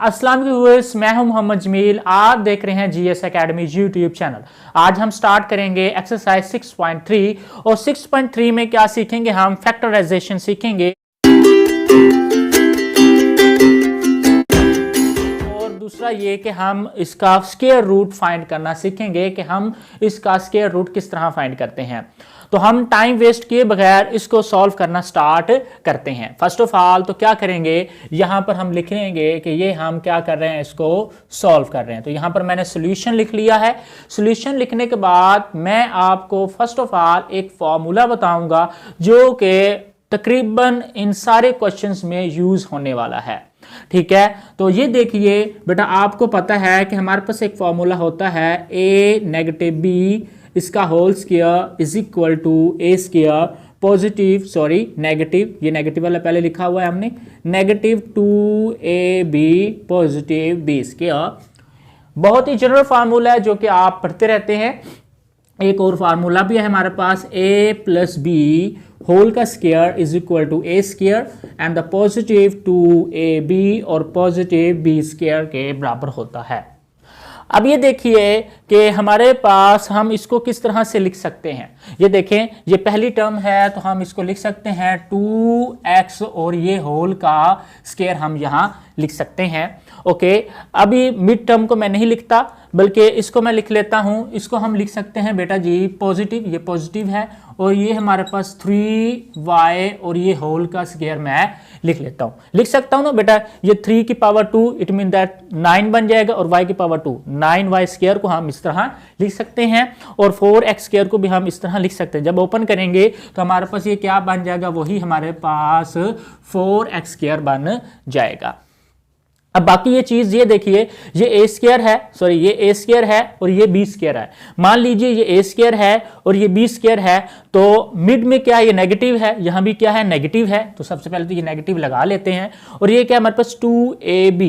अस्सलाम व्यूअर्स, मैं हूं मोहम्मद जमील। आप देख रहे हैं जीएस एकेडमी यूट्यूब चैनल। आज हम स्टार्ट करेंगे एक्सरसाइज 6.3 और 6.3 में क्या सीखेंगे, हम फैक्टराइजेशन सीखेंगे और दूसरा ये कि हम इसका स्क्वायर रूट फाइंड करना सीखेंगे कि हम इसका स्क्वायर रूट किस तरह फाइंड करते हैं। तो हम टाइम वेस्ट किए बगैर इसको सॉल्व करना स्टार्ट करते हैं। फर्स्ट ऑफ ऑल तो क्या करेंगे, यहां पर हम लिख लेंगे कि ये हम क्या कर रहे हैं, इसको सॉल्व कर रहे हैं। तो यहां पर मैंने सॉल्यूशन लिख लिया है। सॉल्यूशन लिखने के बाद मैं आपको फर्स्ट ऑफ ऑल एक फॉर्मूला बताऊंगा जो कि तकरीबन इन सारे क्वेश्चंस में यूज होने वाला है। ठीक है, तो ये देखिए बेटा, आपको पता है कि हमारे पास एक फॉर्मूला होता है a नेगेटिव b इसका whole square is equal to a square positive negative, ये नेगेटिव वाला पहले लिखा हुआ है हमने, negative 2ab positive b square. बहुत ही जनरल फार्मूला है जो कि आप पढ़ते रहते हैं। एक और फार्मूला भी है हमारे पास, a प्लस बी होल का square is equal to a square and the positive 2ab और पॉजिटिव b स्क्वायर के बराबर होता है। अब ये देखिए कि हमारे पास हम इसको किस तरह से लिख सकते हैं। ये देखें, ये पहली टर्म है तो हम इसको लिख सकते हैं 2x और ये होल का स्क्वायर हम यहाँ लिख सकते हैं। ओके, अभी मिड टर्म को मैं नहीं लिखता बल्कि इसको मैं लिख लेता हूँ। इसको हम लिख सकते हैं बेटा जी पॉजिटिव, ये पॉजिटिव है और ये हमारे पास 3y और ये होल का स्क्वायर मैं लिख लेता हूँ। लिख सकता हूँ ना बेटा, ये 3 की पावर 2 इट मीन दैट 9 बन जाएगा और y की पावर 2 9y स्क्वायर को हम इस तरह लिख सकते हैं और 4x स्क्वायर को भी हम इस तरह लिख सकते हैं। जब ओपन करेंगे तो हमारे पास ये क्या बन जाएगा, वही हमारे पास 4x स्क्वायर बन जाएगा। अब बाकी ये चीज ये देखिए, ये ए स्क्वायर है, ये ए स्क्वायर है और ये बी स्क्वायर है। मान लीजिए ये ए स्क्वायर है और ये बी स्क्वायर है, तो मिड में क्या है, ये नेगेटिव है, यहां भी क्या है, नेगेटिव है। तो सबसे पहले तो ये नेगेटिव लगा लेते हैं और ये क्या हमारे पास 2ab।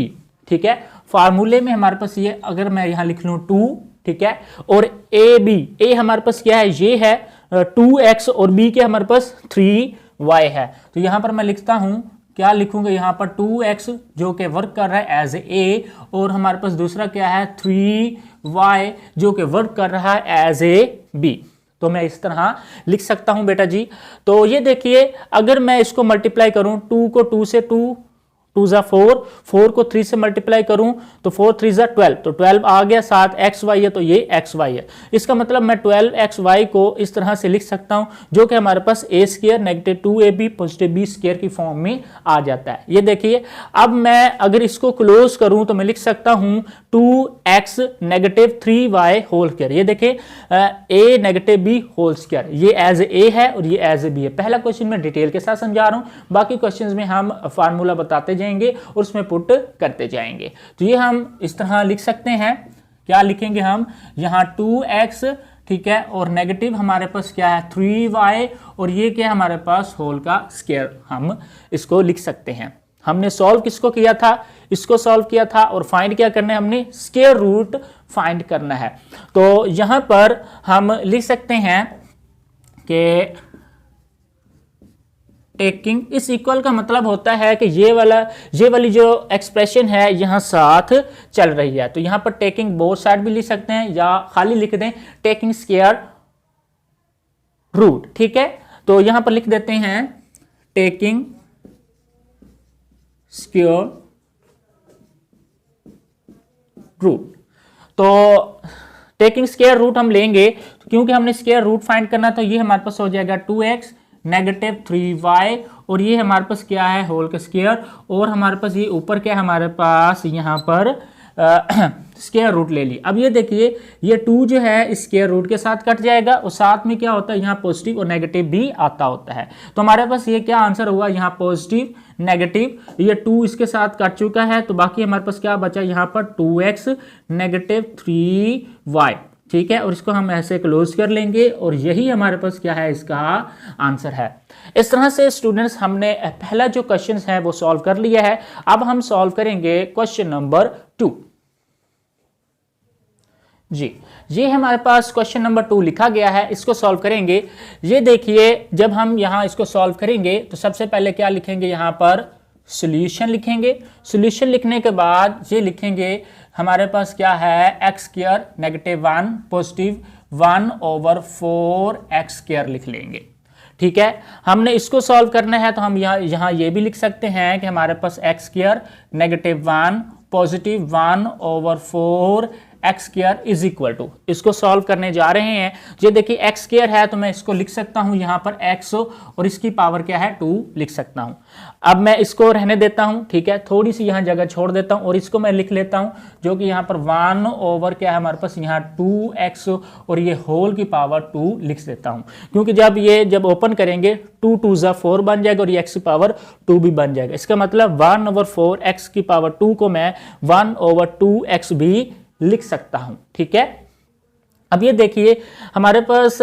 ठीक है, फार्मूले में हमारे पास ये अगर मैं यहां लिख लूं 2, ठीक है, और ए हमारे पास क्या है, ये है 2x और b के हमारे पास 3y है। तो यहां पर मैं लिखता हूं, क्या लिखूंगा यहाँ पर 2x जो कि वर्क कर रहा है एज ए और हमारे पास दूसरा क्या है 3y जो कि वर्क कर रहा है एज ए बी। तो मैं इस तरह लिख सकता हूं बेटा जी। तो ये देखिए, अगर मैं इसको मल्टीप्लाई करूं, 2 को 2 से 2 जा 4 को 3 से मल्टीप्लाई करूं तो 4 3 जा 12, तो 12 आ गया, साथ xy है तो ये xy है। इसका मतलब मैं 12xy को इस तरह से लिख सकता हूं जो कि हमारे पास a square negative 2ab positive b square की फॉर्म में आ जाता है। ये देखिए, अब मैं अगर इसको क्लोज करूं तो मैं लिख सकता हूं 2x negative 3y whole square. ये देखिए a negative b whole square, ये एज ए है और ये एज ए बी है। पहला क्वेश्चन में डिटेल के साथ समझा रहा हूं, बाकी क्वेश्चन में हम फार्मूला बताते जाएंगे और उसमें पुट करते जाएंगे। तो ये हम इस तरह लिख सकते हैं। क्या लिखेंगे हम यहाँ 2x, ठीक है, और नेगेटिव हमारे पास क्या है 3y और ये क्या हमारे पास होल का स्क्वायर, हम इसको लिख सकते हैं। हमने सॉल्व किसको किया था, इसको सॉल्व किया था और फाइंड क्या करना है, हमने स्क्वायर रूट फाइंड करना है। तो यहां पर हम लिख सकते हैं कि टेकिंग इस इक्वल का मतलब होता है कि ये वाली जो एक्सप्रेशन है यहां साथ चल रही है। तो यहां पर टेकिंग बोथ साइड भी लिख सकते हैं या खाली लिख दें टेकिंग स्क्वायर रूट। ठीक है, तो यहां पर लिख देते हैं टेकिंग स्क्वायर रूट। तो टेकिंग स्क्वायर रूट हम लेंगे क्योंकि हमने स्क्वायर रूट फाइंड करना, तो ये हमारे पास हो जाएगा 2x नेगेटिव 3y और ये हमारे पास क्या है होल का स्क्वायर और हमारे पास ये ऊपर क्या है, हमारे पास यहाँ पर स्क्वायर रूट ले ली। अब ये देखिए, ये 2 जो है स्क्वायर रूट के साथ कट जाएगा और साथ में क्या होता है, यहाँ पॉजिटिव और नेगेटिव भी आता होता है। तो हमारे पास ये क्या आंसर हुआ, यहाँ पॉजिटिव नेगेटिव, ये 2 इसके साथ कट चुका है तो बाकी हमारे पास क्या बचा, यहाँ पर 2x नेगेटिव 3y। ठीक है, और इसको हम ऐसे क्लोज कर लेंगे और यही हमारे पास क्या है, इसका आंसर है। इस तरह से स्टूडेंट्स हमने पहला जो क्वेश्चन है वो सॉल्व कर लिया है। अब हम सॉल्व करेंगे क्वेश्चन नंबर 2 जी। ये हमारे पास क्वेश्चन नंबर 2 लिखा गया है, इसको सॉल्व करेंगे। ये देखिए, जब हम यहां इसको सॉल्व करेंगे तो सबसे पहले क्या लिखेंगे, यहां पर सॉल्यूशन लिखेंगे। सॉल्यूशन लिखने के बाद ये लिखेंगे हमारे पास क्या है, x square -1 positive 1/4 x square लिख लेंगे। ठीक है, हमने इसको सॉल्व करना है तो हम यहाँ ये भी लिख सकते हैं कि हमारे पास x square -1 positive 1/4 x square is equal to, इसको सॉल्व करने जा रहे हैं। ये देखिए एक्स स्क्वायर है तो मैं इसको लिख सकता हूं यहाँ पर एक्स और इसकी पावर क्या है 2 लिख सकता हूं। अब मैं इसको रहने देता हूं, ठीक है, थोड़ी सी यहाँ जगह छोड़ देता हूं और इसको मैं लिख लेता हूं जो कि यहाँ पर 1 क्या है हमारे पास यहाँ 2x और ये होल की पावर 2 लिख देता हूं, क्योंकि जब ओपन करेंगे 2 2 4 बन जाएगा और ये x की पावर 2 भी बन जाएगा। इसका मतलब 1/4 x की पावर 2 को मैं 1/2x भी लिख सकता हूं। ठीक है, अब ये देखिए हमारे पास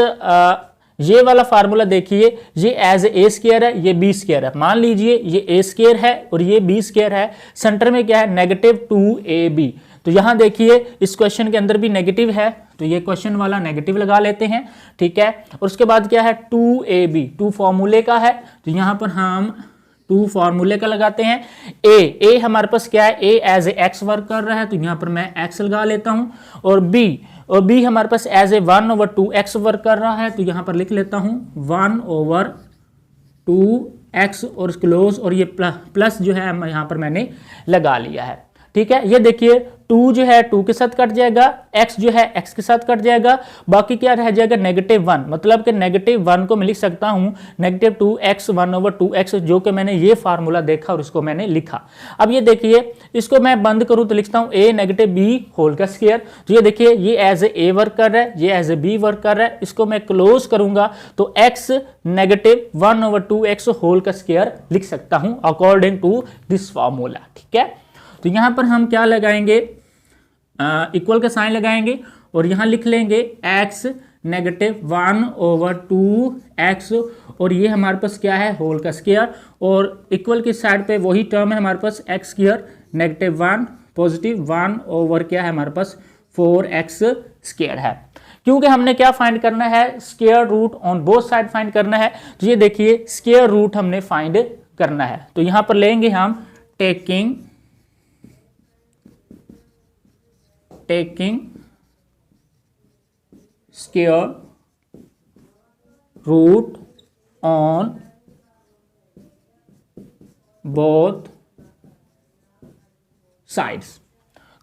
ये वाला फार्मूला देखिए, ये एज ए स्क्वायर है, ये बी स्क्वायर है। मान लीजिए ये ए स्क्वायर है और ये बी स्क्वायर है, सेंटर में क्या है -2ab। तो यहां देखिए इस क्वेश्चन के अंदर भी नेगेटिव है तो ये क्वेश्चन वाला नेगेटिव लगा लेते हैं। ठीक है, और उसके बाद क्या है 2ab, 2 फॉर्मूले का है तो यहां पर हम 2 फॉर्मूले का लगाते हैं। ए हमारे पास क्या है, ए एज ए एक्स वर्क कर रहा है तो यहां पर मैं एक्स लगा लेता हूं, और बी हमारे पास एज ए 1/2x वर्क कर रहा है तो यहां पर लिख लेता हूं 1/2x और क्लोज, और ये प्लस जो है यहां पर मैंने लगा लिया है। ठीक है, ये देखिए 2 जो है 2 के साथ कट जाएगा, x जो है x के साथ कट जाएगा, बाकी क्या रह जाएगा -1, मतलब कि -1 को मैं लिख सकता हूं -2x 1/2x, जो कि मैंने ये फार्मूला देखा और इसको मैंने लिखा। अब ये देखिए इसको मैं बंद करूं तो लिखता हूं a -b होल का स्क्वायर। तो ये देखिए ये एज ए वर्क कर रहा है, ये एज ए बी वर्क कर रहा है, इसको मैं क्लोज करूंगा तो x -1/2x होल का स्क्वायर लिख सकता हूं अकॉर्डिंग टू दिस फार्मूला। ठीक है, तो यहां पर हम क्या लगाएंगे, इक्वल का साइन लगाएंगे और यहां लिख लेंगे x -1/2x और ये हमारे पास क्या है होल का स्क्वायर, और इक्वल की साइड पे वही टर्म है हमारे पास x स्क्वायर -1 पॉजिटिव 1 क्या है हमारे पास 4x स्क्वायर है। क्योंकि हमने क्या फाइंड करना है, square root on both side find करना है। तो ये देखिए स्क्वायर रूट हमने फाइंड करना है तो यहां पर लेंगे हम taking square root on both sides,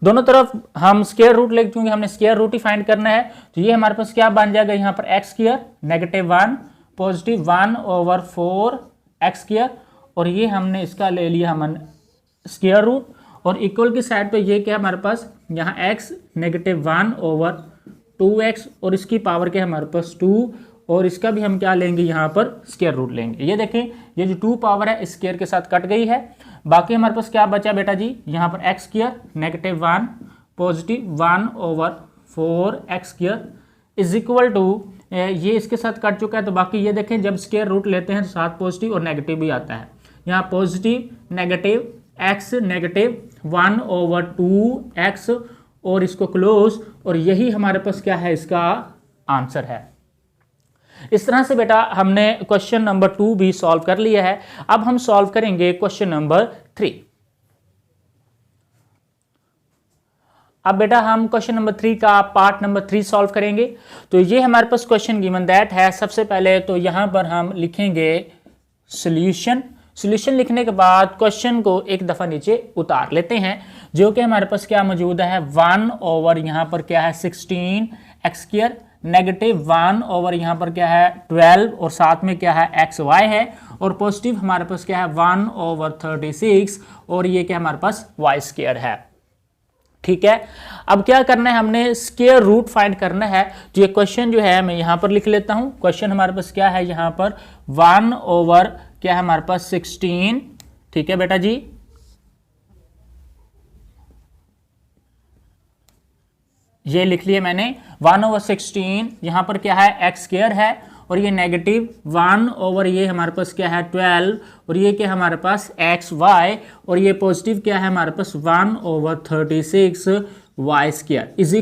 दोनों तरफ हम स्क्वायर रूट लेंगे क्योंकि हमने स्क्वायर रूट ही फाइंड करना है। तो ये हमारे पास क्या बन जाएगा यहाँ पर x square -1 positive 1/4 x square, और ये हमने इसका ले लिया हम स्क्वायर रूट, और इक्वल की साइड पे ये क्या हमारे पास यहाँ x -1/2x और इसकी पावर क्या है हमारे पास 2, और इसका भी हम क्या लेंगे यहाँ पर स्क्वायर रूट लेंगे। ये देखें ये जो 2 पावर है स्क्वायर के साथ कट गई है, बाकी हमारे पास क्या बचा बेटा जी, यहाँ पर x square -1 positive 1/4 x square is equal to, ये इसके साथ कट चुका है तो बाकी ये देखें जब स्क्वायर रूट लेते हैं तो साथ पॉजिटिव और नेगेटिव भी आता है, यहाँ पॉजिटिव नेगेटिव x -1/2x और इसको क्लोज, और यही हमारे पास क्या है इसका आंसर है। इस तरह से बेटा हमने क्वेश्चन नंबर 2 भी सॉल्व कर लिया है। अब हम सॉल्व करेंगे क्वेश्चन नंबर 3। अब बेटा हम क्वेश्चन नंबर 3 का पार्ट नंबर 3 सॉल्व करेंगे। तो ये हमारे पास क्वेश्चन गिवन दैट है। सबसे पहले तो यहां पर हम लिखेंगे सॉल्यूशन। सॉल्यूशन लिखने के बाद क्वेश्चन को एक दफ़ा नीचे उतार लेते हैं, जो कि हमारे पास क्या मौजूद है 1 यहाँ पर क्या है 16 एक्स स्क्वायर -1 यहाँ पर क्या है 12 और साथ में क्या है एक्स वाई है, और पॉजिटिव हमारे पास क्या है 1/36 और ये क्या हमारे पास वाई स्क्वायर है। ठीक है, अब क्या करना है, हमने स्क्वायर रूट फाइंड करना है। तो ये क्वेश्चन जो है मैं यहाँ पर लिख लेता हूँ। क्वेश्चन हमारे पास क्या है यहाँ पर 1 क्या है हमारे पास 16। ठीक है बेटा जी, ये लिख लिया मैंने 1/16, यहाँ पर क्या है एक्स स्क्वायर है और ये -1 ये हमारे पास क्या है 12 और ये क्या हमारे पास एक्स वाई, और ये पॉजिटिव क्या है हमारे पास 1/36 y square is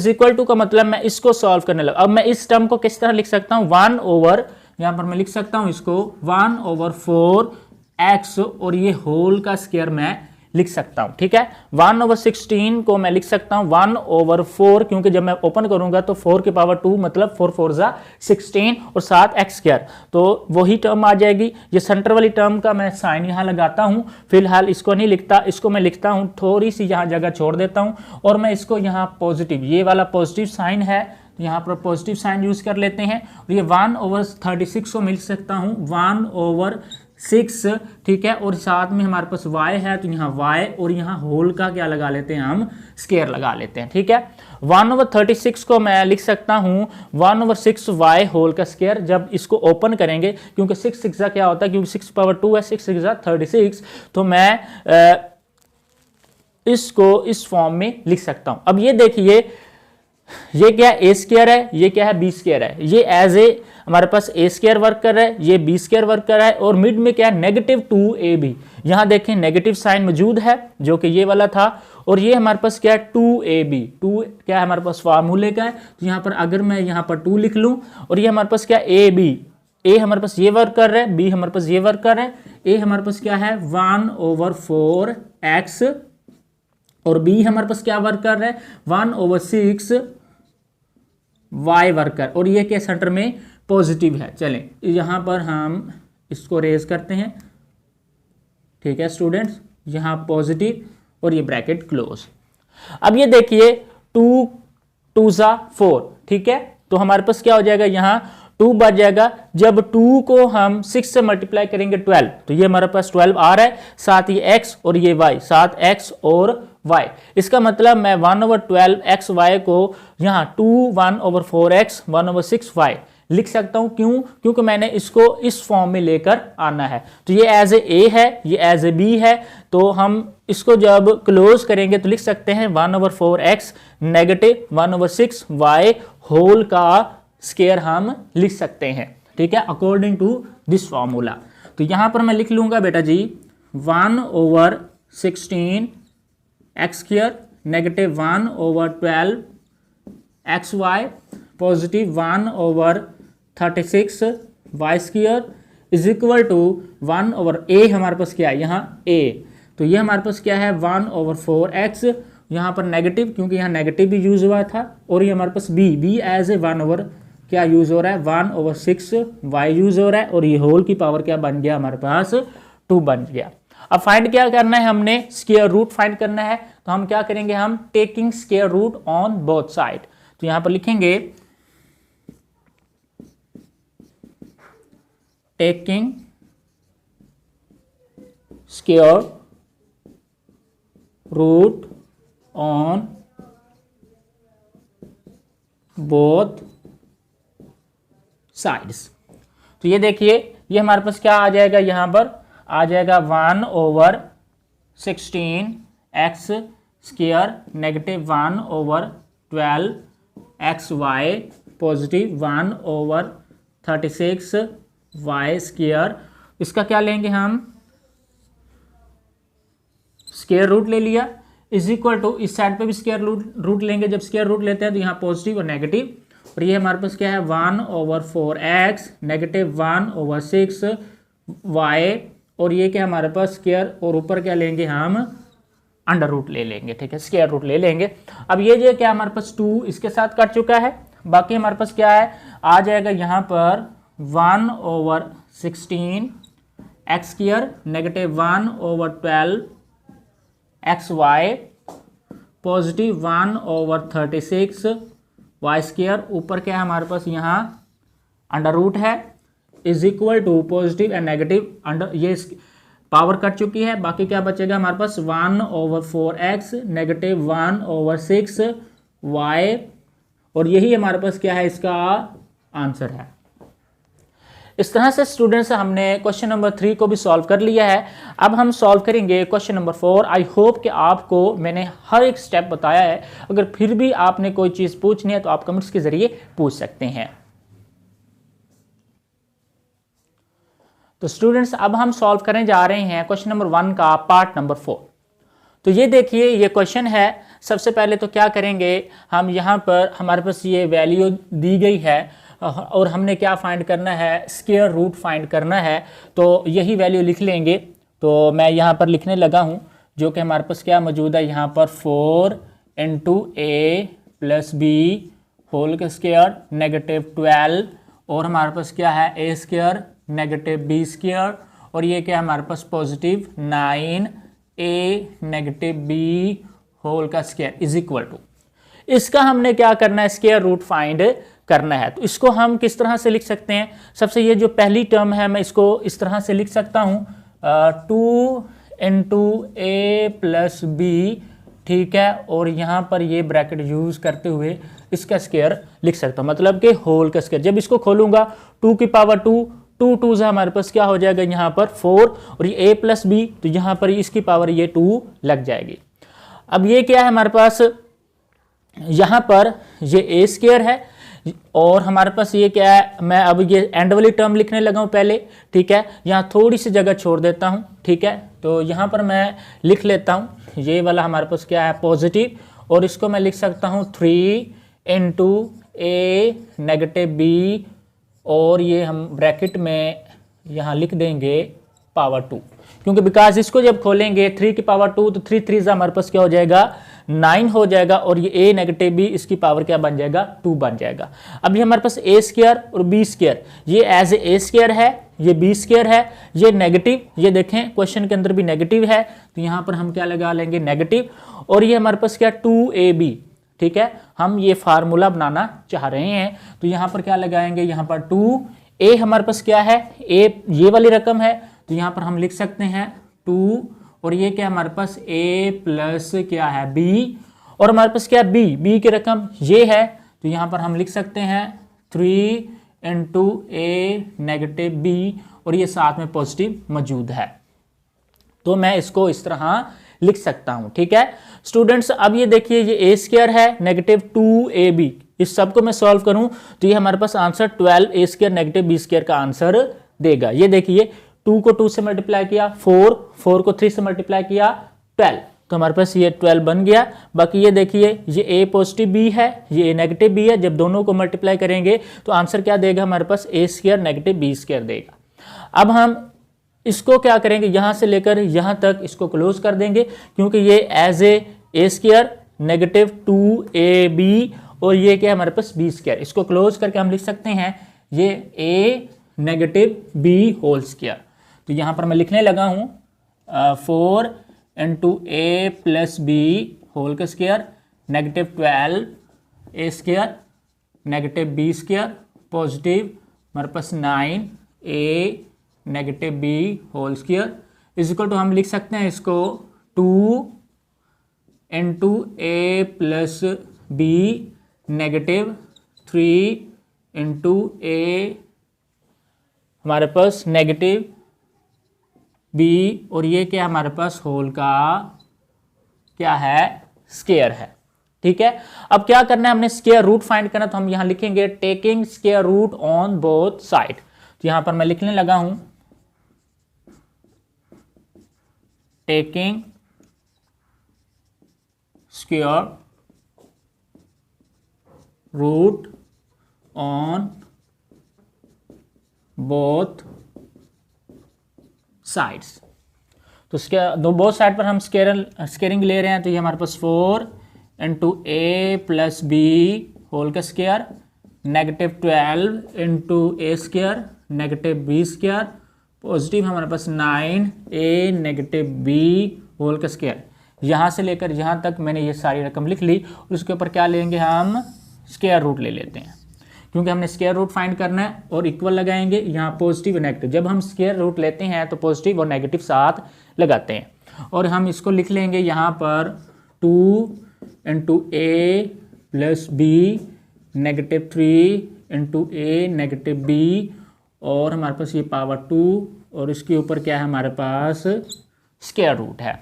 equal to का मतलब मैं इसको सॉल्व करने लगा। अब मैं इस टर्म को किस तरह लिख सकता हूँ, 1 ओवर यहाँ पर मैं लिख सकता हूँ इसको 1/4 एक्स और ये होल का स्क्वायर मैं लिख सकता हूं। ठीक है, 1/16 को मैं लिख सकता हूं 1/4, क्योंकि जब मैं ओपन करूंगा तो 4 की पावर 2 मतलब 4 4 जा 16 और साथ एक्स स्क्वायर, तो वही टर्म आ जाएगी। ये सेंटर वाली टर्म का मैं साइन यहां लगाता हूं, फिलहाल इसको नहीं लिखता, इसको मैं लिखता हूं, थोड़ी सी यहां जगह छोड़ देता हूं और मैं इसको यहां पॉजिटिव, ये वाला पॉजिटिव साइन है, यहां पर पॉजिटिव साइन यूज कर लेते हैं और ये 1/36 को मिल सकता हूं 1/6। ठीक है, और साथ में हमारे पास y है तो यहाँ y और यहाँ होल का क्या लगा लेते हैं, हम स्क्वायर लगा लेते हैं। ठीक है, 1/36 को मैं लिख सकता हूँ 1/6 y होल का स्क्वायर। जब इसको ओपन करेंगे, क्योंकि 6 6 क्या होता है, क्योंकि 6 पावर 2 है, 6 6 36, तो मैं इसको इस फॉर्म में लिख सकता हूं। अब ये देखिए, ये क्या ए स्क्वायर है, ये क्या है बी स्क्वायर है, ये एज ए हमारे पास ए स्क्वायर वर्क कर रहा है, ये बी स्क्वायर वर्क कर रहा है और मिड में क्या है -2ab। यहां देखें नेगेटिव साइन मौजूद है जो कि ये वाला था, और ये हमारे पास क्या है 2ab, 2 क्या है हमारे पास फार्मूले का है, तो यहां पर अगर मैं यहां पर 2 लिख लूं और ये हमारे पास क्या ए बी, ए हमारे पास ये वर्क कर रहा है, बी हमारे पास ये वर्क कर रहा है, ए हमारे पास क्या है 1/4x और बी हमारे पास क्या वर्क कर रहा है 1/6 y वर्क कर, और ये क्या सेंटर में पॉजिटिव है। चलें यहां पर हम इसको रेज करते हैं। ठीक है स्टूडेंट्स, यहां पॉजिटिव और ये ब्रैकेट क्लोज। अब ये देखिए 2 2 जा 4, ठीक है, तो हमारे पास क्या हो जाएगा, यहां 2 बच जाएगा। जब 2 को हम 6 से मल्टीप्लाई करेंगे 12, तो ये हमारे पास 12 आ रहा है, साथ ही x और ये y, साथ x और y। इसका मतलब मैं 1/12 xy को यहाँ 2 1/4x 1/6y लिख सकता हूं। क्यों? क्योंकि मैंने इसको इस फॉर्म में लेकर आना है। तो ये एज ए है, ये एज ए बी है, तो हम इसको जब क्लोज करेंगे तो लिख सकते हैं 1/4x - 1/6y होल का स्क्वायर हम लिख सकते हैं। ठीक है, अकॉर्डिंग टू दिस फॉर्मूला। तो यहां पर मैं लिख लूंगा बेटा जी 1/16 x square negative 1/12 xy positive 1/36 y square is equal to 1/a हमारे पास क्या है यहाँ a, तो ये हमारे पास क्या है 1/4x, यहाँ पर नेगेटिव क्योंकि यहाँ नेगेटिव भी यूज हुआ था, और ये हमारे पास b एज ए 1 क्या यूज हो रहा है 1/6 y यूज हो रहा है, और ये होल की पावर क्या बन गया हमारे पास 2 बन गया। अब फाइंड क्या करना है, हमने स्क्वायर रूट फाइंड करना है। तो हम क्या करेंगे, हम taking square root on both side, तो यहां पर लिखेंगे taking square root on both sides. तो ये देखिए, ये हमारे पास क्या आ जाएगा, यहां पर आ जाएगा 1/16 x square negative 1/12 xy positive 1/36 y square. इसका क्या लेंगे हम, स्क्वायर रूट ले लिया, इज इक्वल टू इस साइड पे भी स्क्वायर रूट लेंगे। जब स्क्वायर रूट लेते हैं तो यहाँ पॉजिटिव और नेगेटिव, और ये हमारे पास क्या है 1/4x नेगेटिव 1/6 y, और ये क्या हमारे पास स्क्वायर, और ऊपर क्या लेंगे हम अंडर रूट ले लेंगे। ठीक है, स्क्वायर रूट ले लेंगे। अब ये जो क्या हमारे पास 2 इसके साथ कट चुका है, बाकी हमारे पास क्या है आ जाएगा यहाँ पर 1/16 x square negative 1/12 xy positive 1/36 y square, ऊपर क्या है हमारे पास यहाँ अंडर रूट है, is equal to positive and negative under, ये पावर कट चुकी है, बाकी क्या बचेगा हमारे पास 1/4x नेगेटिव 1/6 y, और यही हमारे पास क्या है इसका आंसर है। इस तरह से स्टूडेंट्स हमने क्वेश्चन नंबर 3 को भी सॉल्व कर लिया है। अब हम सॉल्व करेंगे क्वेश्चन नंबर 4। आई होप कि आपको मैंने हर एक स्टेप बताया है। अगर फिर भी आपने कोई चीज़ पूछनी है तो आप कमेंट्स के जरिए पूछ सकते हैं। तो स्टूडेंट्स अब हम सॉल्व करने जा रहे हैं क्वेश्चन नंबर 1 का पार्ट नंबर 4। तो ये देखिए, ये क्वेश्चन है। सबसे पहले तो क्या करेंगे हम, यहाँ पर हमारे पास ये वैल्यू दी गई है और हमने क्या फाइंड करना है, स्क्वायर रूट फाइंड करना है। तो यही वैल्यू लिख लेंगे। तो मैं यहाँ पर लिखने लगा हूँ, जो कि हमारे पास क्या मौजूद है यहाँ पर 4 into a plus b whole का स्क्वायर नेगेटिव 12, और हमारे पास क्या है ए स्क्वायर नेगेटिव बी स्क्वायर, और ये क्या है हमारे पास positive 9 a negative b whole का स्क्वायर इज इक्वल टू, इसका हमने क्या करना है, स्क्वायर रूट फाइंड करना है। तो इसको हम किस तरह से लिख सकते हैं, सबसे ये जो पहली टर्म है मैं इसको इस तरह से लिख सकता हूँ 2 इंटू ए प्लस बी, ठीक है, और यहाँ पर ये ब्रैकेट यूज करते हुए इसका स्क्वायर लिख सकता हूँ, मतलब कि होल का स्क्वायर। जब इसको खोलूंगा 2 की पावर 2 2 से हमारे पास क्या हो जाएगा यहाँ पर 4, और ये a प्लस बी, तो यहाँ पर इसकी पावर ये 2 लग जाएगी। अब ये क्या है हमारे पास, यहाँ पर ये ए स्क्वायर है, और हमारे पास ये क्या है, मैं अब ये एंड वाली टर्म लिखने लगा हूँ पहले, ठीक है, यहाँ थोड़ी सी जगह छोड़ देता हूँ, ठीक है, तो यहाँ पर मैं लिख लेता हूँ ये वाला हमारे पास क्या है पॉजिटिव, और इसको मैं लिख सकता हूँ 3 इंटू ए नेगेटिव बी, और ये हम ब्रैकेट में यहाँ लिख देंगे पावर 2, क्योंकि बिकॉज इसको जब खोलेंगे 3 की पावर 2 तो 3 3 से हमारे पास क्या हो जाएगा 9 हो जाएगा, और ये ए नेगेटिव बी इसकी पावर क्या बन जाएगा 2 बन जाएगा। अब ये हमारे पास ए स्क्वायर और बी स्क्वायर, ये एज ए स्क्वायर है, ये बी स्क्वायर है, ये नेगेटिव, ये देखें क्वेश्चन के अंदर भी नेगेटिव है, तो यहाँ पर हम क्या लगा लेंगे नेगेटिव, और ये हमारे पास क्या 2ab, ठीक है, हम ये फार्मूला बनाना चाह रहे हैं, तो यहाँ पर क्या लगाएंगे, यहाँ पर 2a हमारे पास क्या है, a ये वाली रकम है, तो यहाँ पर हम लिख सकते हैं 2, और ये क्या हमारे पास a प्लस क्या है b, और हमारे पास क्या b की रकम ये है, तो यहाँ पर हम लिख सकते हैं 3 इंटू ए नेगेटिव बी, और ये साथ में पॉजिटिव मौजूद है, तो मैं इसको इस तरह लिख सकता हूं, ठीक है स्टूडेंट्स। अब ये देखिए ये ए स्क्वायर है नेगेटिव 2ab, इस सब को मैं सॉल्व करूं तो ये हमारे पास answer 12 a square negative b square का आंसर देगा। ये देखिए 2 को 2 से मल्टीप्लाई किया 4 को 3 से मल्टीप्लाई किया 12, तो हमारे पास ये 12 बन गया। बाकी ये देखिए ये ए पॉजिटिव बी है, ये ए नेगेटिव बी है, जब दोनों को मल्टीप्लाई करेंगे तो आंसर क्या देगा हमारे पास ए स्क्वायर नेगेटिव बी स्क्वायर देगा। अब हम इसको क्या करेंगे, यहां से लेकर यहां तक इसको क्लोज कर देंगे, क्योंकि ये एज ए स्क्वायर नेगेटिव 2ab, और ये क्या हमारे पास बी स्क्वायर, इसको क्लोज करके हम लिख सकते हैं ये a negative b whole square. तो यहां पर मैं लिखने लगा हूं 4 into a plus b whole का square negative 12 a square negative b square positive हमारे पास 9 a negative b whole square is equal to हम लिख सकते हैं इसको 2 into a plus b negative 3 into a हमारे पास नेगेटिव बी, और ये क्या हमारे पास होल का क्या है स्क्वायर है, ठीक है। अब क्या करना है, हमने स्क्वायर रूट फाइंड करना, तो हम यहां लिखेंगे taking square root on both side. तो यहां पर मैं लिखने लगा हूं taking square root on both sides. तो दो बोथ साइड पर हम स्क्वायरिंग ले रहे हैं, तो ये हमारे पास 4 into a plus b whole का square negative 12 into a square negative b square positive हमारे पास 9 ए नेगेटिव बी होल का स्क्वायर। यहाँ से लेकर यहाँ तक मैंने ये सारी रकम लिख ली, और उसके ऊपर क्या लेंगे हम स्क्वायर रूट ले लेते हैं, क्योंकि हमने स्क्वायर रूट फाइंड करना है, और इक्वल लगाएंगे यहाँ पॉजिटिव और नेगेटिव। जब हम स्क्वायर रूट लेते हैं तो पॉजिटिव और नेगेटिव साथ लगाते हैं, और हम इसको लिख लेंगे यहाँ पर 2 into a plus b negative 3 into A negative B, और हमारे पास ये पावर 2, और इसके ऊपर क्या है हमारे पास स्क्वायर रूट है।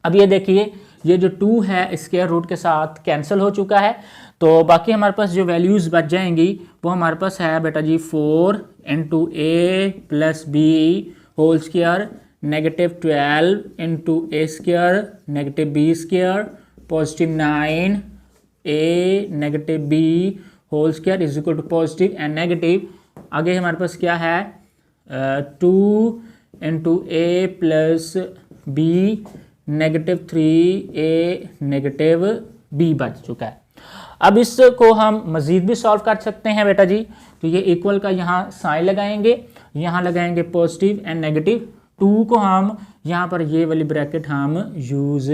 अब ये देखिए ये जो 2 है स्क्वायर रूट के साथ कैंसिल हो चुका है, तो बाकी हमारे पास जो वैल्यूज़ बच जाएंगी वो हमारे पास है बेटा जी 4 into a plus b whole square negative 12 into a square negative b square positive 9 a negative b whole square is equal to positive and negative, आगे हमारे पास क्या है 2 into a plus b negative 3a negative b बच चुका है। अब इसको हम मज़ीद भी सॉल्व कर सकते हैं बेटा जी। तो ये इक्वल का यहाँ साइन लगाएंगे, यहाँ लगाएंगे पॉजिटिव एंड नेगेटिव, 2 को हम यहाँ पर ये वाली ब्रैकेट हम यूज़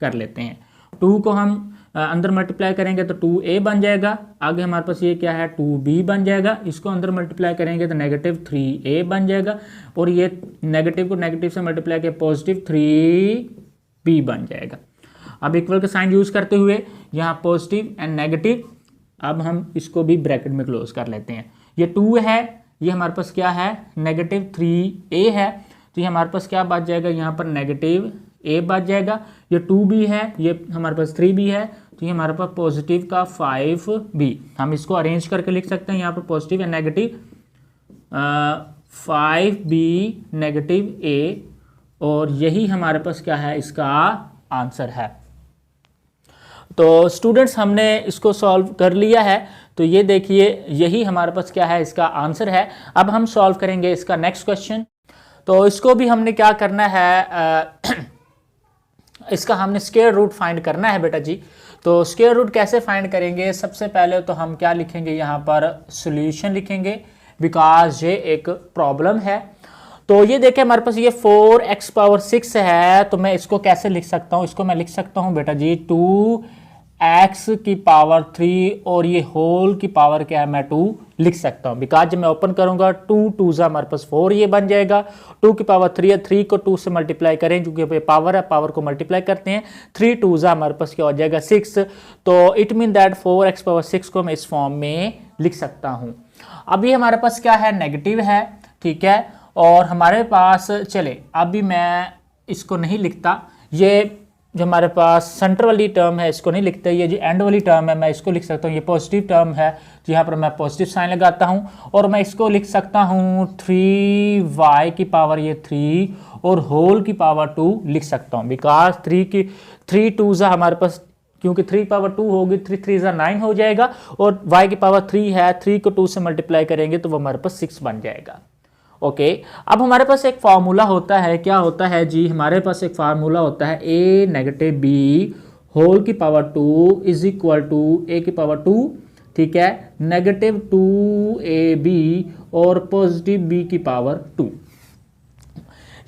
कर लेते हैं। 2 को हम अंदर मल्टीप्लाई करेंगे तो 2a बन जाएगा, आगे हमारे पास ये क्या है 2b बन जाएगा, इसको अंदर मल्टीप्लाई करेंगे तो नेगेटिव 3a बन जाएगा, और ये नेगेटिव को नेगेटिव से मल्टीप्लाई किया पॉजिटिव 3b बन जाएगा। अब इक्वल का साइन यूज़ करते हुए यहाँ पॉजिटिव एंड नेगेटिव, अब हम इसको भी ब्रैकेट में क्लोज कर लेते हैं। ये 2 है, ये हमारे पास क्या है नेगेटिव 3a है, तो ये हमारे पास क्या बच जाएगा यहाँ पर नेगेटिव a बच जाएगा। ये 2b है, ये हमारे पास 3b है, तो ये हमारे पास पॉजिटिव का 5b, हम इसको अरेंज करके लिख सकते हैं यहाँ पर positive and negative 5b negative a, और यही हमारे पास क्या है इसका आंसर है। तो स्टूडेंट्स हमने इसको सॉल्व कर लिया है, तो ये देखिए यही हमारे पास क्या है इसका आंसर है। अब हम सॉल्व करेंगे इसका नेक्स्ट क्वेश्चन। तो इसको भी हमने क्या करना है इसका हमने स्क्वायर रूट फाइंड करना है बेटा जी। तो स्क्वायर रूट कैसे फाइंड करेंगे, सबसे पहले तो हम क्या लिखेंगे यहाँ पर सॉल्यूशन लिखेंगे, बिकॉज ये एक प्रॉब्लम है। तो ये देखें हमारे पास ये 4x पावर 6 है, तो मैं इसको कैसे लिख सकता हूँ, इसको मैं लिख सकता हूँ बेटा जी 2x की पावर 3 और ये होल की पावर क्या है मैं 2 लिख सकता हूँ, बिकॉज जब मैं ओपन करूंगा 2 2 हमारे पास 4 ये बन जाएगा, 2 की पावर 3 है, 3 को 2 से मल्टीप्लाई करें क्योंकि पावर है, पावर को मल्टीप्लाई करते हैं, 3 2 हमारे पास क्या हो जाएगा 6। तो it mean that 4x power 6 को मैं इस फॉर्म में लिख सकता हूँ। अभी हमारे पास क्या है नेगेटिव है, ठीक है, और हमारे पास चले अभी मैं इसको नहीं लिखता, ये जो हमारे पास सेंटर वाली टर्म है इसको नहीं लिखते, ये जो एंड वाली टर्म है मैं इसको लिख सकता हूँ, ये पॉजिटिव टर्म है तो यहाँ पर मैं पॉजिटिव साइन लगाता हूँ, और मैं इसको लिख सकता हूँ 3y की पावर ये 3 और होल की पावर 2 लिख सकता हूँ, बिकॉज 3 2 हमारे पास क्योंकि 3 पावर 2 होगी 3 3 9 हो जाएगा, और y की पावर 3 है, 3 को 2 से मल्टीप्लाई करेंगे तो वो हमारे पास 6 बन जाएगा। ओके अब हमारे पास एक फार्मूला होता है, क्या होता है जी, हमारे पास एक फार्मूला होता है a नेगेटिव b होल की power 2 is equal to a की पावर 2, ठीक है, नेगेटिव 2ab और पॉजिटिव b की पावर 2।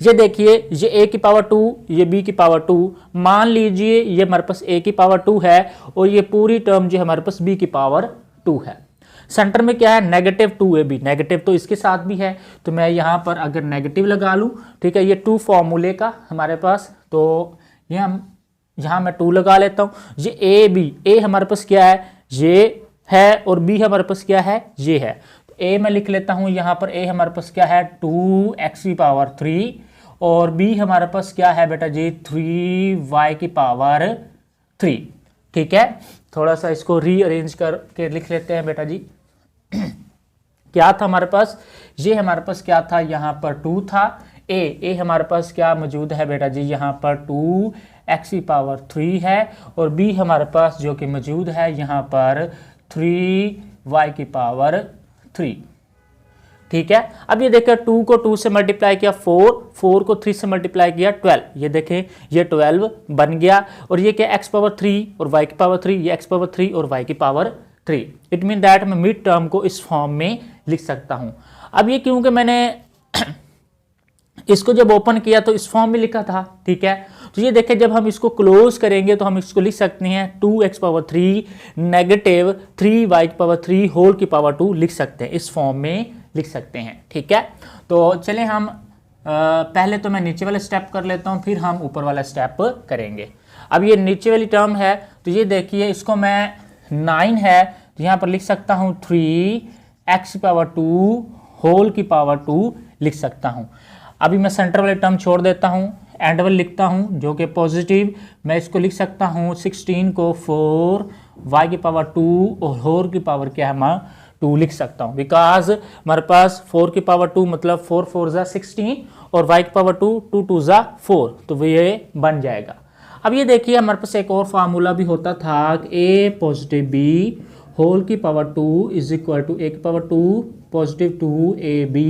ये देखिए ये a की पावर 2 ये b की पावर 2, मान लीजिए ये हमारे पास a की पावर 2 है और ये पूरी टर्म जो हमारे पास b की पावर 2 है। सेंटर में क्या है नेगेटिव 2ab, नेगेटिव तो इसके साथ भी है, तो मैं यहाँ पर अगर नेगेटिव लगा लूँ, ठीक है, ये 2 फॉर्मूले का हमारे पास, तो यहाँ मैं 2 लगा लेता हूँ। ये a हमारे पास क्या है ये है, और b हमारे पास क्या है ये है, तो a मैं लिख लेता हूँ यहाँ पर, a हमारे पास क्या है 2x की पावर 3 और b हमारे पास क्या है बेटा जी 3y की पावर 3, ठीक है। थोड़ा सा इसको रीअरेंज करके लिख लेते हैं बेटा जी। क्या था हमारे पास, ये हमारे पास क्या था यहाँ पर 2 था, a हमारे पास क्या मौजूद है बेटा जी यहाँ पर 2x की पावर 3 है, और b हमारे पास जो कि मौजूद है यहाँ पर 3y की पावर 3, ठीक है। अब ये देखें 2 को 2 से मल्टीप्लाई किया 4 को 3 से मल्टीप्लाई किया 12, ये देखें ये 12 बन गया, और ये क्या x पावर 3 और y की पावर 3, ये x पावर 3 और y की पावर 3, इट मीन दैट मैं मिड टर्म को इस फॉर्म में लिख सकता हूं। अब ये क्योंकि मैंने इसको जब ओपन किया तो इस फॉर्म में लिखा था, ठीक है, तो ये देखें जब हम इसको क्लोज करेंगे तो हम इसको लिख सकते हैं 2x पावर 3 नेगेटिव 3y की पावर 3 होल की पावर 2 लिख सकते हैं, इस फॉर्म में लिख सकते हैं, ठीक है। तो चलें हम पहले तो मैं नीचे वाला स्टेप कर लेता हूं, फिर हम ऊपर वाला स्टेप करेंगे। अब ये नीचे वाली टर्म है, तो ये देखिए इसको मैं 9 है तो यहाँ पर लिख सकता हूँ 3x की पावर 2 होल की पावर 2 लिख सकता हूँ। अभी मैं सेंटर वाले टर्म छोड़ देता हूँ, एंड वाले लिखता हूँ जो कि पॉजिटिव, मैं इसको लिख सकता हूँ 16 को 4y की पावर 2 और होल की पावर क्या है मैं 2 लिख सकता हूँ, बिकॉज हमारे पास 4 की पावर 2 मतलब 4 4 16 और y की पावर 2 2 2 4, तो ये बन जाएगा। अब ये देखिए हमारे पास एक और फार्मूला भी होता था, a पॉजिटिव b होल की पावर 2 इज इक्वल टू ए की पावर 2 पॉजिटिव 2 ए बी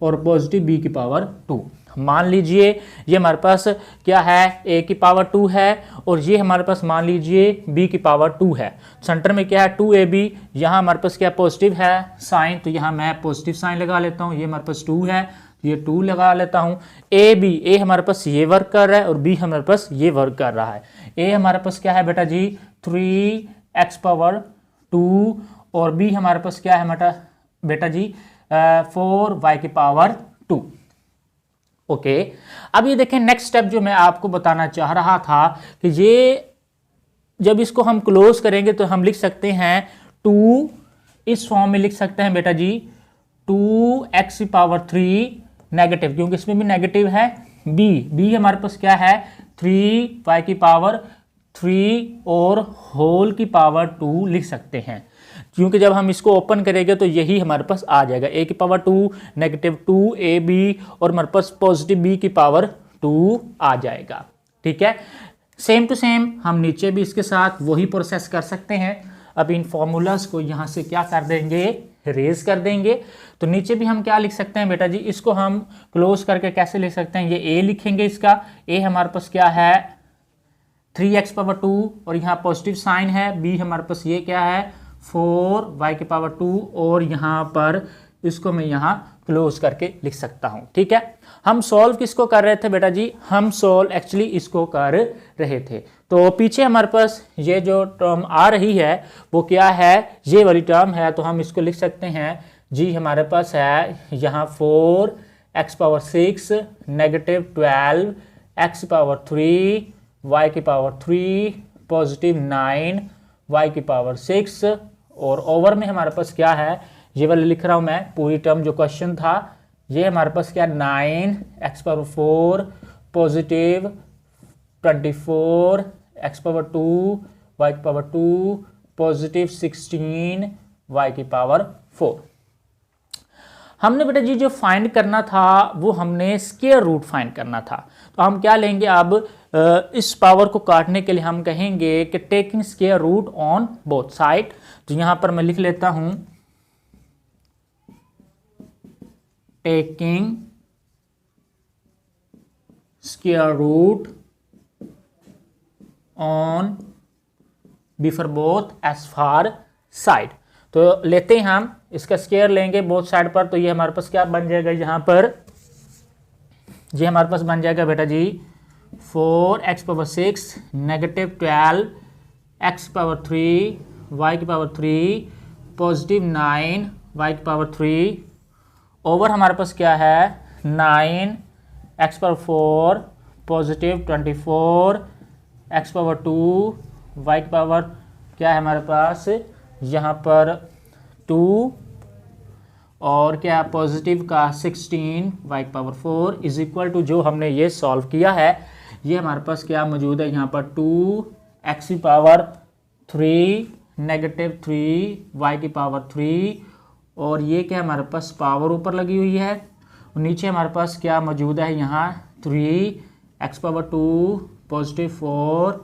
और पॉजिटिव बी की पावर 2। मान लीजिए ये हमारे पास क्या है, a की पावर 2 है और ये हमारे पास मान लीजिए b की पावर 2 है। सेंटर में क्या है 2ab, यहाँ हमारे पास क्या पॉजिटिव है साइन, तो यहाँ मैं पॉजिटिव साइन लगा लेता हूँ। ये हमारे पास 2 है, ये 2 लगा लेता हूँ। a हमारे पास ये वर्क कर रहा है और b हमारे पास ये वर्क कर रहा है। a हमारे पास क्या है बेटा जी 3x पावर 2 और b हमारे पास क्या है बेटा जी 4y की पावर 2। ओके अब ये देखें नेक्स्ट स्टेप जो मैं आपको बताना चाह रहा था कि ये जब इसको हम क्लोज करेंगे तो हम लिख सकते हैं 2 इस फॉर्म में लिख सकते हैं बेटा जी 2x की पावर 3 नेगेटिव, क्योंकि इसमें भी नेगेटिव है। b हमारे पास क्या है 3y की पावर 3 और होल की पावर 2 लिख सकते हैं, क्योंकि जब हम इसको ओपन करेंगे तो यही हमारे पास आ जाएगा a की पावर 2 नेगेटिव 2ab और हमारे पास पॉजिटिव b की पावर 2 आ जाएगा। ठीक है, सेम टू सेम हम नीचे भी इसके साथ वही प्रोसेस कर सकते हैं। अब इन फॉर्मूलाज को यहाँ से क्या कर देंगे, रेज कर देंगे। तो नीचे भी हम क्या लिख सकते हैं बेटा जी, इसको हम क्लोज करके कैसे लिख सकते हैं, ये a लिखेंगे। इसका a हमारे पास क्या है 3x पावर 2 और यहाँ पॉजिटिव साइन है। b हमारे पास ये क्या है 4y की पावर 2 और यहाँ पर इसको मैं यहाँ क्लोज करके लिख सकता हूँ। ठीक है, हम सॉल्व किसको कर रहे थे बेटा जी, हम सॉल्व एक्चुअली इसको कर रहे थे। तो पीछे हमारे पास ये जो टर्म आ रही है वो क्या है, ये वाली टर्म है। तो हम इसको लिख सकते हैं जी, हमारे पास है यहाँ 4x power 6 negative 12x power 3 y की पावर 3 पॉजिटिव 9 y की पावर 6 और ओवर में हमारे पास क्या है, ये वाला लिख रहा हूँ मैं पूरी टर्म जो क्वेश्चन था। ये हमारे पास क्या 9x power 4 positive 24 x power 2 y की पावर 2 पॉजिटिव 16 y की पावर 4। हमने बेटा जी जो फाइंड करना था वो हमने स्क्वायर रूट फाइंड करना था। तो हम क्या लेंगे, अब इस पावर को काटने के लिए हम कहेंगे कि taking square root on both side. तो यहां पर मैं लिख लेता हूं taking square root on before both as far side. तो लेते हैं हम इसका स्क्वायर लेंगे बोथ साइड पर। तो ये हमारे पास क्या बन जाएगा, यहाँ पर ये हमारे पास बन जाएगा बेटा जी 4x power 6 negative 12x power 3 y की पावर 3 पॉजिटिव 9 y की पावर 3 ओवर हमारे पास क्या है 9x power 4 positive 24 x power 2 y की पावर क्या है हमारे पास यहाँ पर 2 और क्या पॉजिटिव का 16 y की पावर 4 इज इक्वल टू जो हमने ये सॉल्व किया है ये हमारे पास क्या मौजूद है यहाँ पर 2x की पावर 3 नेगेटिव 3 y की पावर 3 और ये क्या हमारे पास पावर ऊपर लगी हुई है और नीचे हमारे पास क्या मौजूद है यहाँ 3x पावर 2 पॉजिटिव 4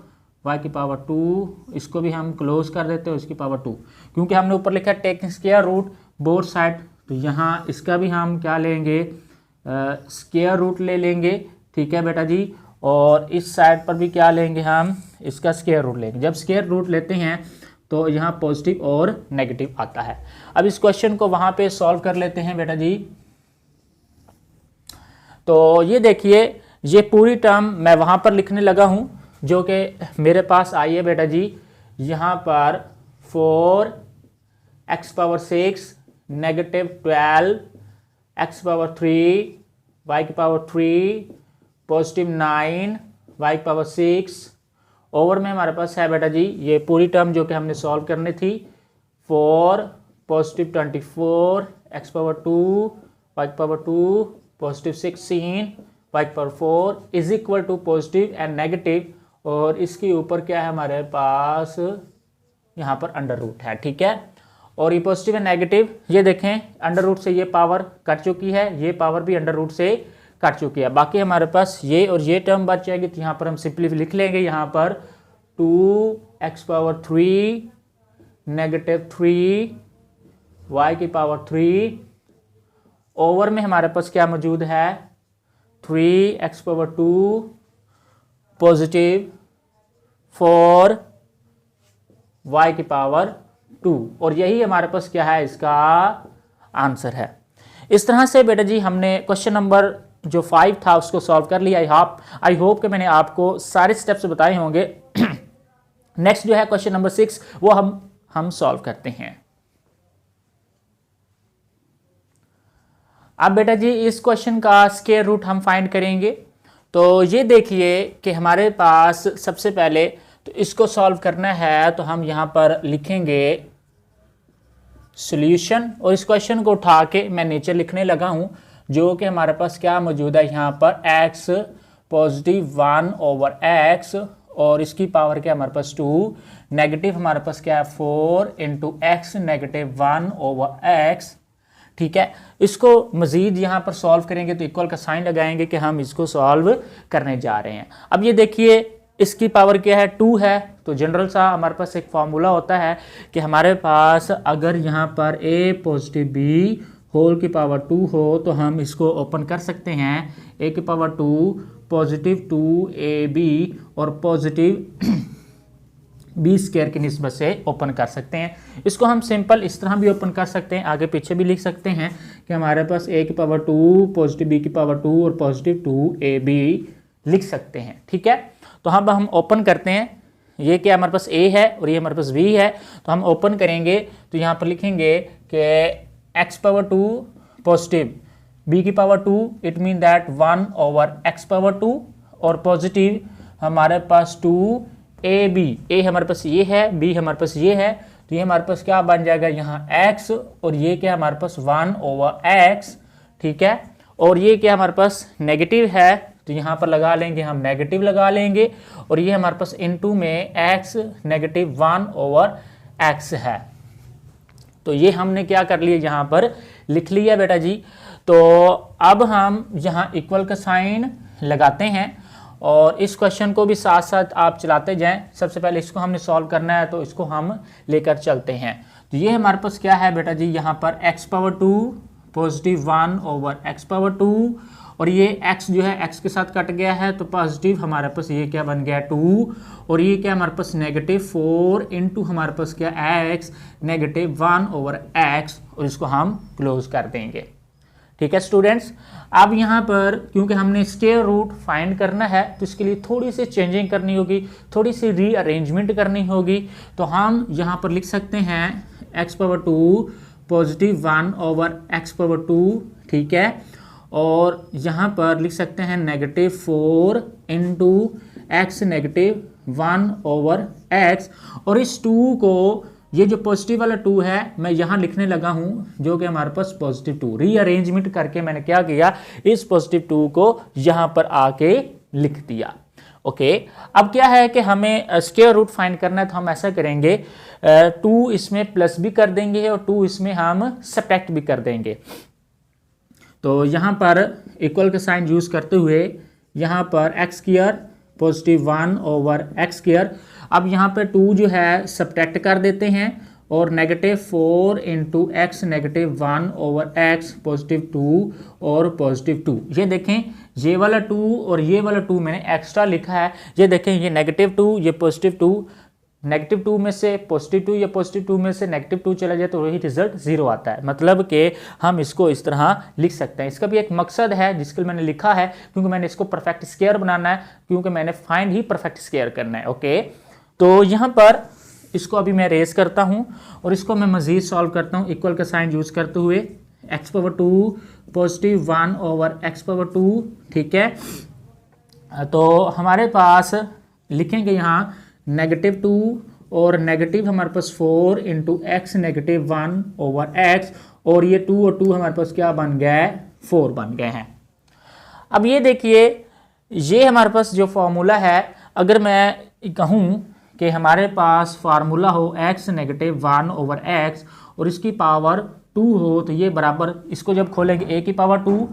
y की पावर 2। इसको भी हम क्लोज कर देते हैं उसकी पावर 2, क्योंकि हमने ऊपर लिखा है taking square root both side. तो यहाँ इसका भी हम क्या लेंगे स्क्वायर रूट ले लेंगे। ठीक है बेटा जी, और इस साइड पर भी क्या लेंगे हम इसका स्क्वायर रूट लेंगे। जब स्क्वायर रूट लेते हैं तो यहाँ पॉजिटिव और नेगेटिव आता है। अब इस क्वेश्चन को वहाँ पे सॉल्व कर लेते हैं बेटा जी। तो ये देखिए ये पूरी टर्म मैं वहाँ पर लिखने लगा हूँ जो कि मेरे पास आई है बेटा जी। यहाँ पर 4x power 6 negative 12x power 3 y की पावर 3 पॉजिटिव 9 y की पावर 6 ओवर में हमारे पास है बेटा जी ये पूरी टर्म जो कि हमने सॉल्व करनी थी 4 पॉजिटिव 24 x पावर 2 y की पावर 2 पॉजिटिव 16 y की power 4 is equal to positive and negative और इसके ऊपर क्या है हमारे पास यहाँ पर अंडर रूट है। ठीक है, और ये पॉजिटिव एंड नेगेटिव ये देखें अंडर रूट से ये पावर कट चुकी है, ये पावर भी अंडर रूट से कट चुकी है। बाकी हमारे पास ये और ये टर्म बच जाएगी। तो यहाँ पर हम सिंपली लिख लेंगे यहाँ पर 2x पावर 3 -3 y की पावर 3 ओवर में हमारे पास क्या मौजूद है 3x पावर 2 पॉजिटिव 4 y की पावर 2 और यही हमारे पास क्या है इसका आंसर है। इस तरह से बेटा जी हमने क्वेश्चन नंबर जो 5 था उसको सॉल्व कर लिया। आई होप कि मैंने आपको सारे स्टेप्स बताए होंगे। नेक्स्ट जो है क्वेश्चन नंबर 6 वो हम सॉल्व करते हैं। अब बेटा जी इस क्वेश्चन का स्क्वायर रूट हम फाइंड करेंगे। तो ये देखिए कि हमारे पास सबसे पहले तो इसको सॉल्व करना है तो हम यहाँ पर लिखेंगे सॉल्यूशन और इस क्वेश्चन को उठा के मैं नीचे लिखने लगा हूँ जो कि हमारे पास क्या मौजूद है यहाँ पर x पॉजिटिव 1 ओवर x और इसकी पावर क्या हमारे पास 2 नेगेटिव हमारे पास क्या है 4 into x negative 1 over x। ठीक है, इसको मजीद यहाँ पर सॉल्व करेंगे तो इक्वल का साइन लगाएंगे कि हम इसको सॉल्व करने जा रहे हैं। अब ये देखिए इसकी पावर क्या है 2 है तो जनरल सा हमारे पास एक फार्मूला होता है कि हमारे पास अगर यहाँ पर a पॉजिटिव b होल की पावर 2 हो तो हम इसको ओपन कर सकते हैं a की पावर 2 पॉजिटिव 2ab और पॉजिटिव b स्क्वायर की निस्बत से ओपन कर सकते हैं। इसको हम सिंपल इस तरह भी ओपन कर सकते हैं, आगे पीछे भी लिख सकते हैं कि हमारे पास a की पावर 2 पॉजिटिव b की पावर 2 और पॉजिटिव 2ab लिख सकते हैं। ठीक है, तो हम ओपन करते हैं। ये क्या हमारे पास a है और ये हमारे पास b है तो हम ओपन करेंगे तो यहाँ पर लिखेंगे कि x पावर 2 पॉजिटिव b की power 2 it mean that 1 over x power 2 और पॉजिटिव हमारे पास 2ab a हमारे पास ये है b हमारे पास ये है तो ये हमारे पास क्या बन जाएगा यहाँ x और ये क्या हमारे पास 1 ओवर x। ठीक है, और ये क्या हमारे पास नेगेटिव है तो यहाँ पर लगा लेंगे हम नेगेटिव लगा लेंगे और ये हमारे पास इनटू में x नेगेटिव 1 ओवर x है। तो ये हमने क्या कर लिया यहाँ पर लिख लिया बेटा जी। तो अब हम यहाँ इक्वल का साइन लगाते हैं और इस क्वेश्चन को भी साथ साथ आप चलाते जाएं। सबसे पहले इसको हमने सॉल्व करना है तो इसको हम लेकर चलते हैं। तो ये हमारे पास क्या है बेटा जी यहाँ पर x power 2 positive 1 over x power 2 और ये x जो है x के साथ कट गया है तो पॉजिटिव हमारे पास ये क्या बन गया 2 और ये क्या हमारे पास नेगेटिव 4 इंटू हमारे पास क्या x नेगेटिव 1 ओवर x और इसको हम क्लोज कर देंगे। ठीक है स्टूडेंट्स, अब यहाँ पर क्योंकि हमने स्क्वायर रूट फाइंड करना है तो इसके लिए थोड़ी सी चेंजिंग करनी होगी, थोड़ी सी रीअरेंजमेंट करनी होगी। तो हम यहाँ पर लिख सकते हैं x power 2 positive 1 over x power 2। ठीक है, और यहाँ पर लिख सकते हैं negative 4 into x negative 1 over x और इस 2 को ये जो पॉजिटिव वाला 2 है मैं यहाँ लिखने लगा हूँ जो कि हमारे पास पॉजिटिव 2 रीअरेंजमेंट करके मैंने क्या किया इस पॉजिटिव 2 को यहाँ पर आके लिख दिया। ओके, अब क्या है कि हमें स्क्वायर रूट फाइंड करना है तो हम ऐसा करेंगे 2 इसमें प्लस भी कर देंगे और 2 इसमें हम सब्ट्रैक्ट भी कर देंगे। तो यहाँ पर इक्वल का साइन यूज करते हुए यहाँ पर x square positive 1 over x square. अब यहाँ पे 2 जो है सब्ट्रैक्ट कर देते हैं और negative 4 into x negative 1 over x positive 2 और पॉजिटिव 2। ये देखें ये वाला 2 और ये वाला 2 मैंने एक्स्ट्रा लिखा है। ये देखें ये नेगेटिव 2 ये पॉजिटिव 2, नेगेटिव 2 में से पॉजिटिव 2 या पॉजिटिव 2 में से नेगेटिव 2 चला जाए तो वही रिजल्ट 0 आता है। मतलब कि हम इसको इस तरह लिख सकते हैं। इसका भी एक मकसद है जिसके लिए मैंने लिखा है क्योंकि मैंने इसको परफेक्ट स्क्वायर बनाना है, क्योंकि मैंने फाइंड ही परफेक्ट स्क्वायर करना है। ओके, तो यहाँ पर इसको अभी मैं रेज करता हूँ और इसको मैं मजीद सॉल्व करता हूँ इक्वल का साइन यूज करते हुए x power 2 positive 1 over x power 2। ठीक है, तो हमारे पास लिखेंगे यहाँ नेगेटिव 2 और नेगेटिव हमारे पास 4 into x negative 1 over x और ये 2 और 2 हमारे पास क्या बन गया है 4 बन गए हैं। अब ये देखिए ये हमारे पास जो फॉर्मूला है, अगर मैं कहूँ कि हमारे पास फार्मूला हो x नेगेटिव 1 ओवर x और इसकी पावर 2 हो तो ये बराबर, इसको जब खोलेंगे a की पावर 2,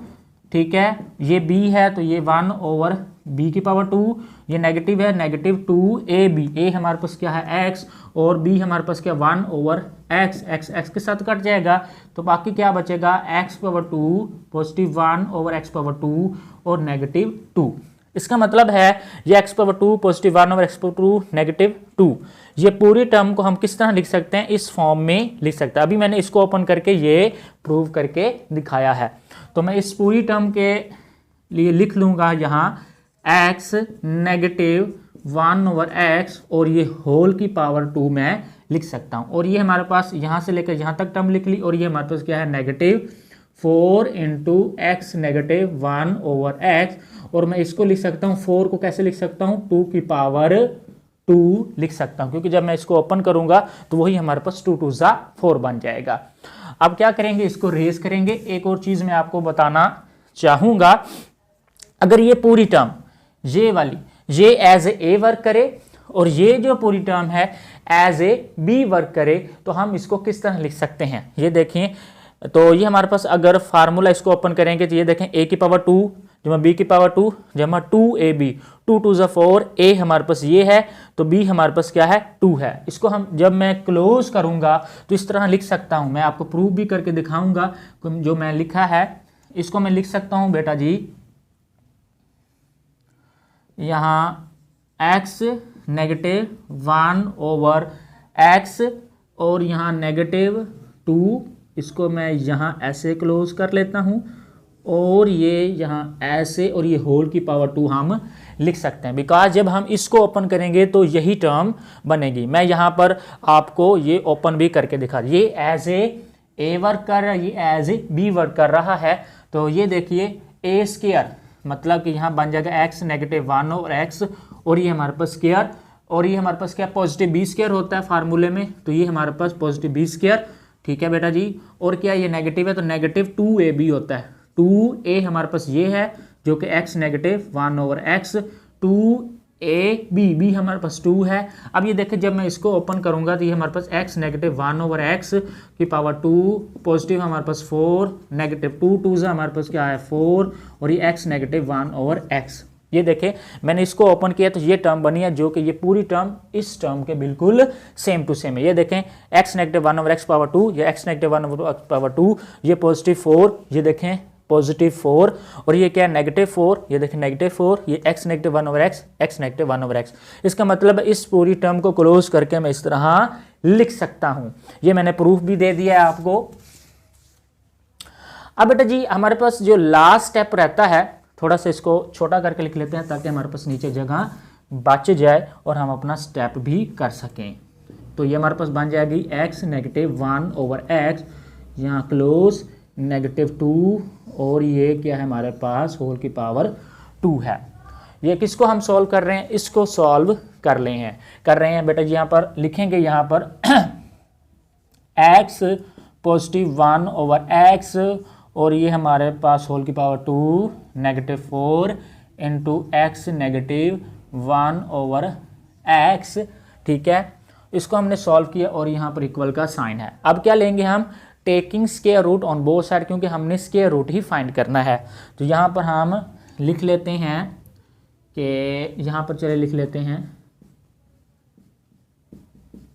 ठीक है, ये b है तो ये 1 ओवर b की पावर 2 ये नेगेटिव है, नेगेटिव 2ab, ए हमारे पास क्या है x और b हमारे पास क्या 1/x, x के साथ कट जाएगा तो बाकी क्या बचेगा x⁻2 पॉजिटिव 1/x⁻2 और नेगेटिव 2। इसका मतलब है ये x⁻2 पॉजिटिव 1/x⁻2 नेगेटिव 2, ये पूरी टर्म को हम किस तरह लिख सकते हैं, इस फॉर्म में लिख सकते हैं। अभी मैंने इसको ओपन करके ये प्रूव करके दिखाया है, तो मैं इस पूरी टर्म के लिए लिख लूंगा यहाँ x नेगेटिव 1/x और ये होल की पावर 2 मैं लिख सकता हूँ। और ये हमारे पास यहाँ से लेकर यहाँ तक टर्म लिख ली, और ये हमारे पास क्या है नेगेटिव 4 × x नेगेटिव 1/x, और मैं इसको लिख सकता हूँ 4 को कैसे लिख सकता हूँ 2 की पावर 2 लिख सकता हूँ, क्योंकि जब मैं इसको ओपन करूंगा तो वही हमारे पास 2 2 4 बन जाएगा। अब क्या करेंगे, इसको रेज करेंगे। एक और चीज मैं आपको बताना चाहूंगा, अगर ये पूरी टर्म ये वाली ये एज ए वर्क करे और ये जो पूरी टर्म है एज ए बी वर्क करे तो हम इसको किस तरह लिख सकते हैं, ये देखें। तो ये हमारे पास अगर फार्मूला इसको ओपन करेंगे तो ये देखें a की पावर 2 जमा b की पावर 2 जमा 2ab, 2 2 4, a हमारे पास ये है तो b हमारे पास क्या है 2 है। इसको हम जब मैं क्लोज करूंगा तो इस तरह लिख सकता हूं, मैं आपको प्रूफ भी करके दिखाऊंगा। जो मैं लिखा है इसको मैं लिख सकता हूं बेटा जी, यहाँ x नेगेटिव 1/x और यहाँ नेगेटिव 2, इसको मैं यहाँ ऐसे क्लोज कर लेता हूँ और ये यहाँ ऐसे, और ये होल की पावर 2 हम लिख सकते हैं, बिकॉज जब हम इसको ओपन करेंगे तो यही टर्म बनेगी। मैं यहाँ पर आपको ये ओपन भी करके दिखा, ये एज ए वर्क कर रहा है, ये एज ए बी वर्क कर रहा है। तो ये देखिए a स्क्वायर मतलब कि यहाँ बन जाएगा x नेगेटिव 1/x और ये हमारे पास स्क्वायर, और ये हमारे पास क्या पॉजिटिव b स्क्वायर होता है फार्मूले में, तो ये हमारे पास पॉजिटिव b स्क्वायर, ठीक है बेटा जी। और क्या ये नेगेटिव है तो नेगेटिव 2ab होता है, 2a हमारे पास ये है जो कि x नेगेटिव 1/x, 2ab हमारे पास 2 है। अब ये देखिए जब मैं इसको ओपन करूंगा तो ये हमारे पास x नेगेटिव 1/x की पावर 2 पॉजिटिव हमारे पास 4, नेगेटिव 2 2 हमारे पास क्या है 4 और ये x नेगेटिव 1/x। ये देखें मैंने इसको ओपन किया तो ये टर्म बनी है जो कि ये पूरी टर्म इस टर्म के बिल्कुल सेम टू सेम है। ये देखें x नेगेटिव 1/x पावर 2, ये x नेगेटिव 1/x पावर 2, ये पॉजिटिव 4, ये देखें पॉजिटिव 4 और ये क्या है नेगेटिव 4, ये देखें नेगेटिव 4, ये x negative 1/x, x negative 1/x। इसका मतलब इस पूरी टर्म को क्लोज करके मैं इस तरह लिख सकता हूं। ये मैंने प्रूफ भी दे दिया है आपको। अब बेटा जी हमारे पास जो लास्ट स्टेप रहता है, थोड़ा सा इसको छोटा करके लिख लेते हैं ताकि हमारे पास नीचे जगह बच जाए और हम अपना स्टेप भी कर सकें। तो ये हमारे पास बन जाएगी x नेगेटिव 1/x, यहाँ क्लोज नेगेटिव 2 और ये क्या है हमारे पास होल की पावर 2 है। ये किसको हम सॉल्व कर रहे हैं, इसको सॉल्व कर रहे हैं बेटा जी। यहाँ पर लिखेंगे यहाँ पर x पॉजिटिव 1/x और ये हमारे पास होल की power 2 negative 4 into x negative 1/x, ठीक है। इसको हमने सॉल्व किया और यहाँ पर इक्वल का साइन है। अब क्या लेंगे हम, taking square root on both side, क्योंकि हमने स्क्वायर रूट ही फाइंड करना है। तो यहाँ पर हम लिख लेते हैं कि यहाँ पर चले लिख लेते हैं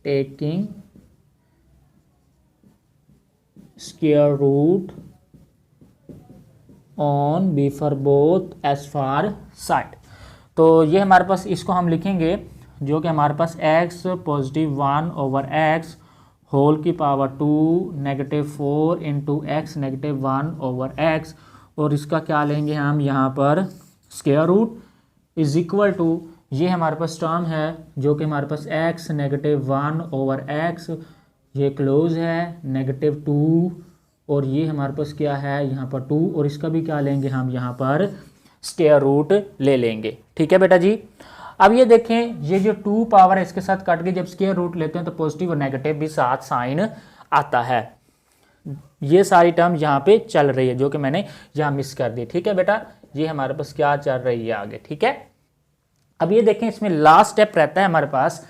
taking square root on before both as far side. तो ये हमारे पास इसको हम लिखेंगे जो कि हमारे पास x पॉजिटिव 1/x होल की power 2 negative 4 into x negative 1/x, और इसका क्या लेंगे हम यहाँ पर square root is equal to, ये हमारे पास टर्म है जो कि हमारे पास x नेगेटिव 1/x, ये क्लोज है नेगेटिव 2 और ये हमारे पास क्या है यहाँ पर 2, और इसका भी क्या लेंगे हम यहाँ पर स्क्वायर रूट ले लेंगे, ठीक है बेटा जी। अब ये देखें ये जो 2 पावर है इसके साथ कट के जब स्क्वायर रूट लेते हैं तो पॉजिटिव और नेगेटिव भी साथ साइन आता है। ये सारी टर्म यहाँ पे चल रही है जो कि मैंने यहाँ मिस कर दी, ठीक है बेटा। ये हमारे पास क्या चल रही है आगे, ठीक है। अब ये देखें इसमें लास्ट स्टेप रहता है हमारे पास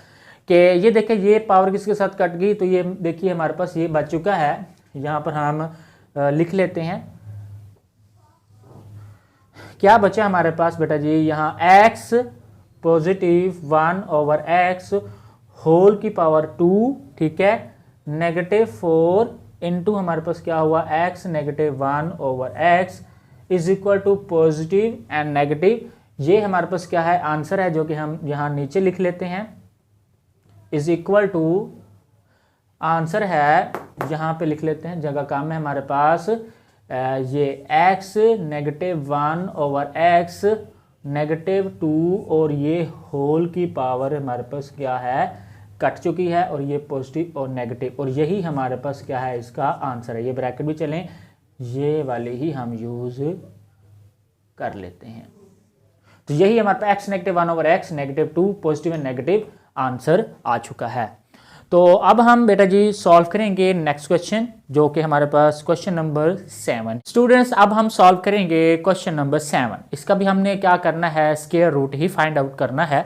कि ये देखें ये पावर किसके साथ कट गई, तो ये देखिए हमारे पास ये बच चुका है। यहाँ पर हम लिख लेते हैं क्या बचा हमारे पास बेटा जी, यहाँ x पॉजिटिव 1/x होल की पावर 2, ठीक है, -4 इंटू हमारे पास क्या हुआ x -1/x is equal to positive and negative. ये हमारे पास क्या है, आंसर है, जो कि हम यहाँ नीचे लिख लेते हैं, इज इक्वल टू, आंसर है यहाँ पे लिख लेते हैं, जगह कम है हमारे पास, ये x -1/x -2 और ये होल की पावर हमारे पास क्या है, कट चुकी है, और ये पॉजिटिव और नेगेटिव, और यही हमारे पास क्या है, इसका आंसर है। ये ब्रैकेट भी चलें, ये वाले ही हम यूज कर लेते हैं। तो यही हमारे पास x -1/x -2 positive and negative answer आ चुका है। तो अब हम बेटा जी सॉल्व करेंगे नेक्स्ट क्वेश्चन, जो कि हमारे पास क्वेश्चन नंबर 7। स्टूडेंट्स अब हम सॉल्व करेंगे क्वेश्चन नंबर 7। इसका भी हमने क्या करना है, स्क्वायर रूट ही फाइंड आउट करना है।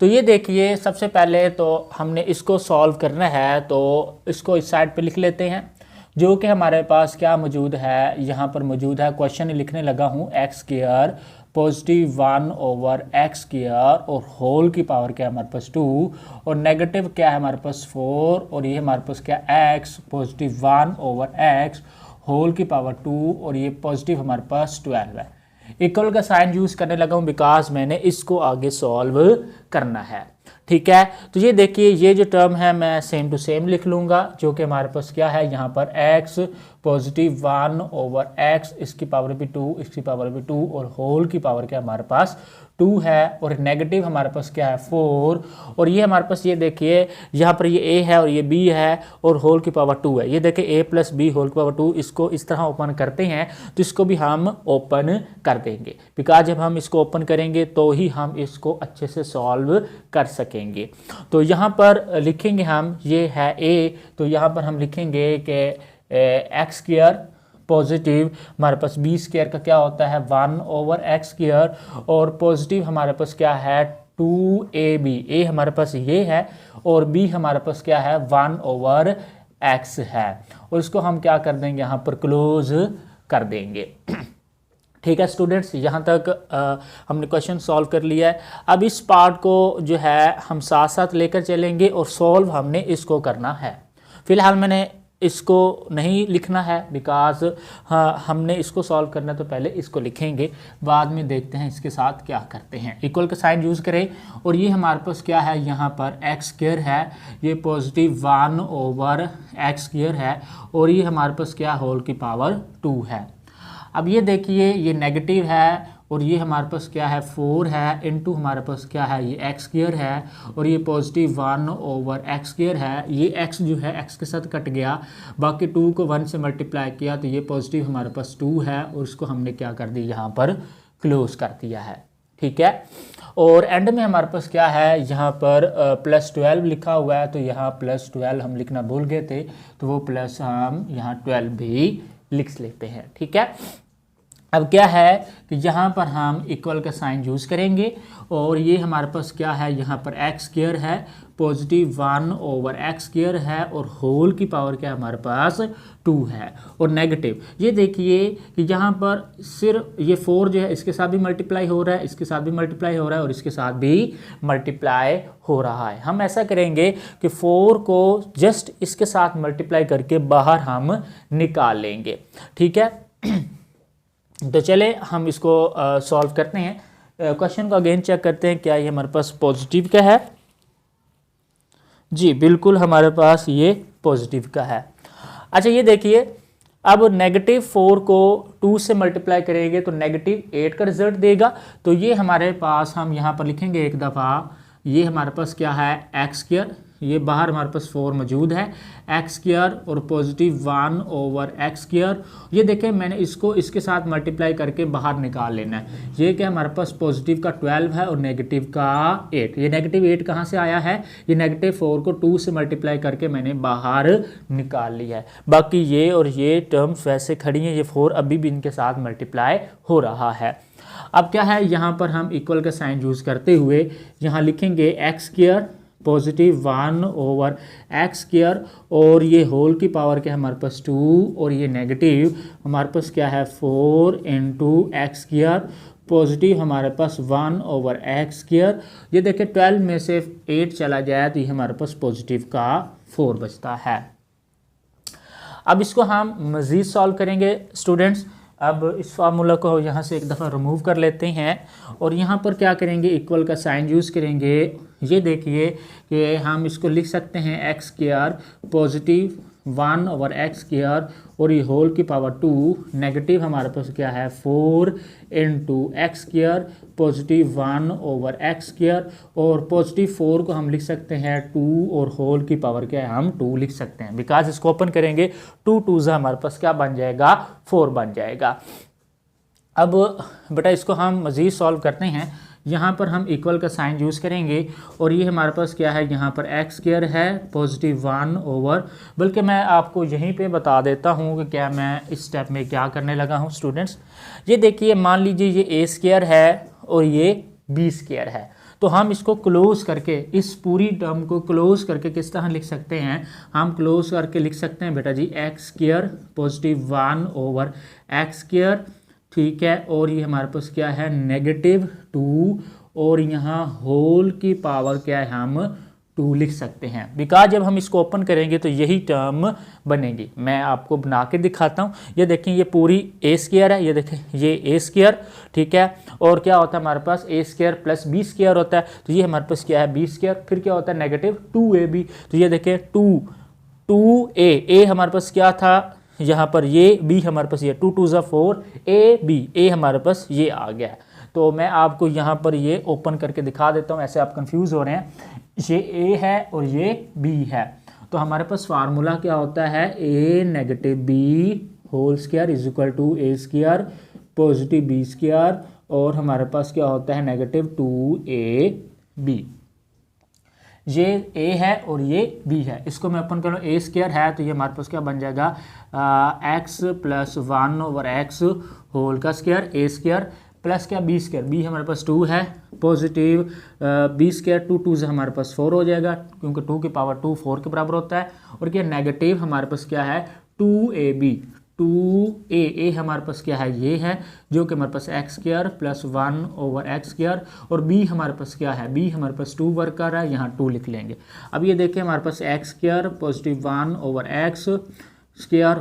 तो ये देखिए, सबसे पहले तो हमने इसको सॉल्व करना है, तो इसको इस साइड पे लिख लेते हैं, जो कि हमारे पास क्या मौजूद है, यहाँ पर मौजूद है, क्वेश्चन लिखने लगा हूँ x² पॉजिटिव 1/x² और होल की पावर क्या है हमारे पास 2 और नेगेटिव क्या है हमारे पास 4 और ये हमारे पास क्या x पॉजिटिव 1/x होल की पावर 2 और ये पॉजिटिव हमारे पास 12 है। इक्वल का साइन यूज़ करने लगा हूँ बिकॉज मैंने इसको आगे सॉल्व करना है, ठीक है। तो ये देखिए, ये जो टर्म है मैं सेम टू सेम लिख लूँगा, जो कि हमारे पास क्या है, यहाँ पर x पॉजिटिव 1/x इसकी पावर भी 2 इसकी पावर भी 2 और होल की पावर क्या हमारे पास 2 है और नेगेटिव हमारे पास क्या है 4 और ये हमारे पास ये देखिए यहाँ पर ये a है और ये b है और होल की पावर 2 है। ये देखिए a + b होल की पावर 2, इसको इस तरह ओपन करते हैं तो इसको भी हम ओपन कर देंगे, बिकॉज जब हम इसको ओपन करेंगे तो ही हम इसको अच्छे से सॉल्व कर सकेंगे। तो यहाँ पर लिखेंगे हम, ये है a, तो यहाँ पर हम लिखेंगे कि x² पॉजिटिव हमारे पास b² का क्या होता है 1/x² और पॉजिटिव हमारे पास क्या है 2ab, a हमारे पास ये है और b हमारे पास क्या है 1/x है और इसको हम क्या कर देंगे यहाँ पर क्लोज कर देंगे। ठीक है स्टूडेंट्स, यहाँ तक हमने क्वेश्चन सॉल्व कर लिया है। अब इस पार्ट को जो है हम साथ साथ लेकर चलेंगे और सॉल्व हमने इसको करना है। फिलहाल मैंने इसको नहीं लिखना है बिकॉज हमने इसको सॉल्व करना है तो पहले इसको लिखेंगे, बाद में देखते हैं इसके साथ क्या करते हैं। इक्वल का साइन यूज़ करें और ये हमारे पास क्या है, यहाँ पर x² है, ये पॉजिटिव 1/x² है और ये हमारे पास क्या होल की पावर 2 है। अब ये देखिए ये नेगेटिव है और ये हमारे पास क्या है 4 है इनटू हमारे पास क्या है ये x² है और ये पॉजिटिव 1/x² है। ये x जो है x के साथ कट गया, बाकी 2 को 1 से मल्टीप्लाई किया तो ये पॉजिटिव हमारे पास 2 है और इसको हमने क्या कर दिया यहाँ पर क्लोज कर दिया है। ठीक है, और एंड में हमारे पास क्या है यहाँ पर +12 लिखा हुआ है, तो यहाँ +12 हम लिखना भूल गए थे तो वो प्लस हम यहाँ 12 भी लिख लेते हैं। ठीक है, अब क्या है कि यहाँ पर हम इक्वल का साइन यूज़ करेंगे और ये हमारे पास क्या है, यहाँ पर x² है, पॉजिटिव 1/x² है और होल की पावर क्या हमारे पास 2 है और नेगेटिव। ये देखिए कि यहाँ पर सिर्फ ये 4 जो है इसके साथ भी मल्टीप्लाई हो रहा है, इसके साथ भी मल्टीप्लाई हो रहा है और इसके साथ भी मल्टीप्लाई हो रहा है। हम ऐसा करेंगे कि 4 को जस्ट इसके साथ मल्टीप्लाई करके बाहर हम निकाल लेंगे। ठीक है, तो चले हम इसको सॉल्व करते हैं। क्वेश्चन को अगेन चेक करते हैं, क्या ये हमारे पास पॉजिटिव का है? जी बिल्कुल हमारे पास ये पॉजिटिव का है। अच्छा ये देखिए, अब -4 को 2 से मल्टीप्लाई करेंगे तो -8 का रिजल्ट देगा। तो ये हमारे पास हम यहाँ पर लिखेंगे एक दफ़ा, ये हमारे पास क्या है x², ये बाहर हमारे पास 4 मौजूद है, x² और पॉजिटिव 1/x²। ये देखें मैंने इसको इसके साथ मल्टीप्लाई करके बाहर निकाल लेना है। ये क्या हमारे पास पॉजिटिव का 12 है और नेगेटिव का 8। ये -8 कहाँ से आया है, ये -4 को 2 से मल्टीप्लाई करके मैंने बाहर निकाल लिया है। बाकी ये और ये टर्म्स वैसे खड़ी हैं, ये 4 अभी भी इनके साथ मल्टीप्लाई हो रहा है। अब क्या है, यहाँ पर हम इक्वल का साइन यूज़ करते हुए यहाँ लिखेंगे x² पॉजिटिव 1/x² और ये होल की पावर क्या है हमारे पास 2 और ये नेगेटिव हमारे पास क्या है 4 × x² पॉजिटिव हमारे पास 1/x²। ये देखिए 12 में से 8 चला जाए तो ये हमारे पास पॉजिटिव का 4 बचता है। अब इसको हम मज़ीद सॉल्व करेंगे स्टूडेंट्स। अब इस फार्मूला को यहाँ से एक दफ़ा रिमूव कर लेते हैं और यहाँ पर क्या करेंगे, इक्वल का साइन यूज़ करेंगे। ये देखिए कि हम इसको लिख सकते हैं x² पॉजिटिव 1/x² और ये होल की पावर 2 नेगेटिव हमारे पास क्या है 4 × x² पॉजिटिव 1/x² और पॉजिटिव 4 को हम लिख सकते हैं 2 और होल की पावर क्या है हम 2 लिख सकते हैं। बिकॉज इसको ओपन करेंगे 2 2 हमारे पास क्या बन जाएगा 4 बन जाएगा। अब बेटा इसको हम मज़ीद सॉल्व करते हैं। यहाँ पर हम इक्वल का साइन यूज़ करेंगे और ये हमारे पास क्या है, यहाँ पर x² है पॉजिटिव 1 बल्कि मैं आपको यहीं पे बता देता हूँ कि क्या मैं इस स्टेप में क्या करने लगा हूँ स्टूडेंट्स। ये देखिए मान लीजिए ये a² है और ये b² है, तो हम इसको क्लोज करके इस पूरी टर्म को क्लोज करके किस तरह लिख सकते हैं, हम क्लोज करके लिख सकते हैं बेटा जी x² पॉजिटिव 1/x², ठीक है। और ये हमारे पास क्या है -2 और यहाँ होल की पावर क्या है हम 2 लिख सकते हैं। बिकॉज जब हम इसको ओपन करेंगे तो यही टर्म बनेगी। मैं आपको बना के दिखाता हूँ। ये देखें ये पूरी a² है, ये देखें ये a², ठीक है। और क्या होता है हमारे पास a² + b² होता है, तो ये हमारे पास क्या है b², फिर क्या होता है -2ab। तो ये देखें 2a हमारे पास क्या था यहाँ पर, ये b हमारे पास ये 2 2 4 a हमारे पास ये आ गया। तो मैं आपको यहाँ पर ये ओपन करके दिखा देता हूँ, ऐसे आप कंफ्यूज हो रहे हैं। ये a है और ये b है, तो हमारे पास फार्मूला क्या होता है a - b whole square is equal to a² positive b² और हमारे पास क्या होता है -2ab। ये a है और ये b है, इसको मैं ओपन करूँ a² है तो ये हमारे पास क्या बन जाएगा x + 1/x होल का स्क्वायर a² प्लस क्या b² b हमारे पास 2 है पॉजिटिव b² 2 2 से हमारे पास 4 हो जाएगा क्योंकि 2 की पावर 2 4 के बराबर होता है। और क्या नेगेटिव हमारे पास क्या है 2ab 2a हमारे पास क्या है ये है जो कि हमारे पास x² + 1/x² और b हमारे पास क्या है b हमारे पास 2 वर्क कर रहा है, यहाँ 2 लिख लेंगे। अब ये देखिए हमारे पास x² पॉजिटिव 1/x²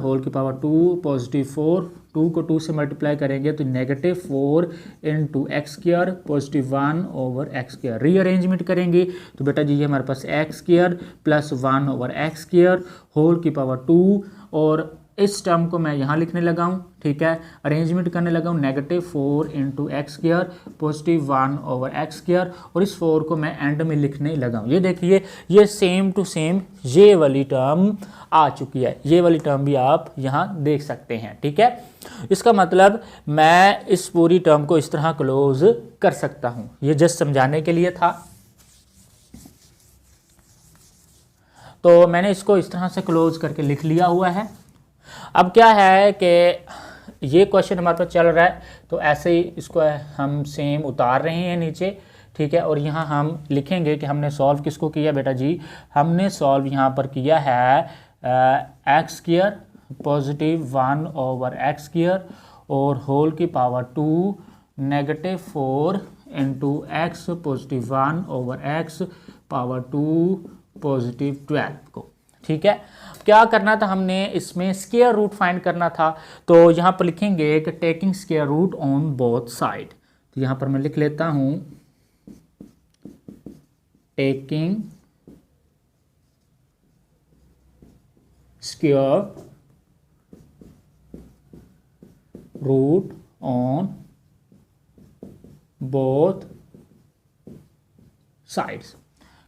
होल की पावर 2 पॉजिटिव 4 2 को 2 से मल्टीप्लाई करेंगे तो -4 × x² पॉजिटिव 1/x²। रीअरेंजमेंट करेंगे तो बेटा जी ये हमारे पास x² + 1/x² होल की पावर 2 और इस टर्म को मैं यहाँ लिखने लगा हूँ, ठीक है। अरेंजमेंट करने लगा हूँ -4 × x² पॉजिटिव 1/x² और इस 4 को मैं एंड में लिखने लगा हूँ। ये देखिए ये सेम टू सेम ये वाली टर्म आ चुकी है, ये वाली टर्म भी आप यहाँ देख सकते हैं, ठीक है। इसका मतलब मैं इस पूरी टर्म को इस तरह क्लोज कर सकता हूँ, ये जस्ट समझाने के लिए था। तो मैंने इसको इस तरह से क्लोज करके लिख लिया हुआ है। अब क्या है कि ये क्वेश्चन हमारे पास चल रहा है तो ऐसे ही इसको हम सेम उतार रहे हैं नीचे, ठीक है। और यहाँ हम लिखेंगे कि हमने सॉल्व किसको किया बेटा जी, हमने सॉल्व यहाँ पर किया है x² पॉजिटिव 1/x² और होल की power 2 -4 × x positive 1/x power 2 positive 12 को, ठीक है। क्या करना था हमने इसमें स्क्वायर रूट फाइंड करना था, तो यहाँ पर लिखेंगे कि taking square root on both side. तो यहाँ पर मैं लिख लेता हूँ taking square root on both sides,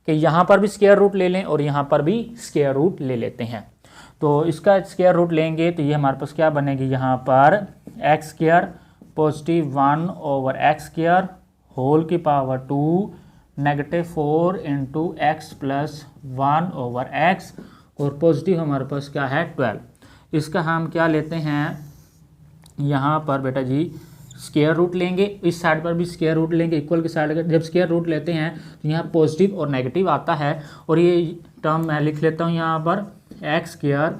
कि यहाँ पर भी स्क्वायर रूट ले लें और यहाँ पर भी स्क्वायर रूट ले लेते हैं। तो इसका स्क्वायर रूट लेंगे तो ये हमारे पास क्या बनेगी, यहाँ पर x² पॉजिटिव 1/x² होल की पावर 2 -4 × x + 1/x और पॉजिटिव हमारे पास क्या है 12। इसका हम क्या लेते हैं यहाँ पर बेटा जी स्क्वायर रूट लेंगे, इस साइड पर भी स्क्वायर रूट लेंगे, इक्वल की साइड जब स्क्वायर रूट लेते हैं तो यहाँ पॉजिटिव और नेगेटिव आता है। और ये टर्म मैं लिख लेता हूँ यहाँ पर x²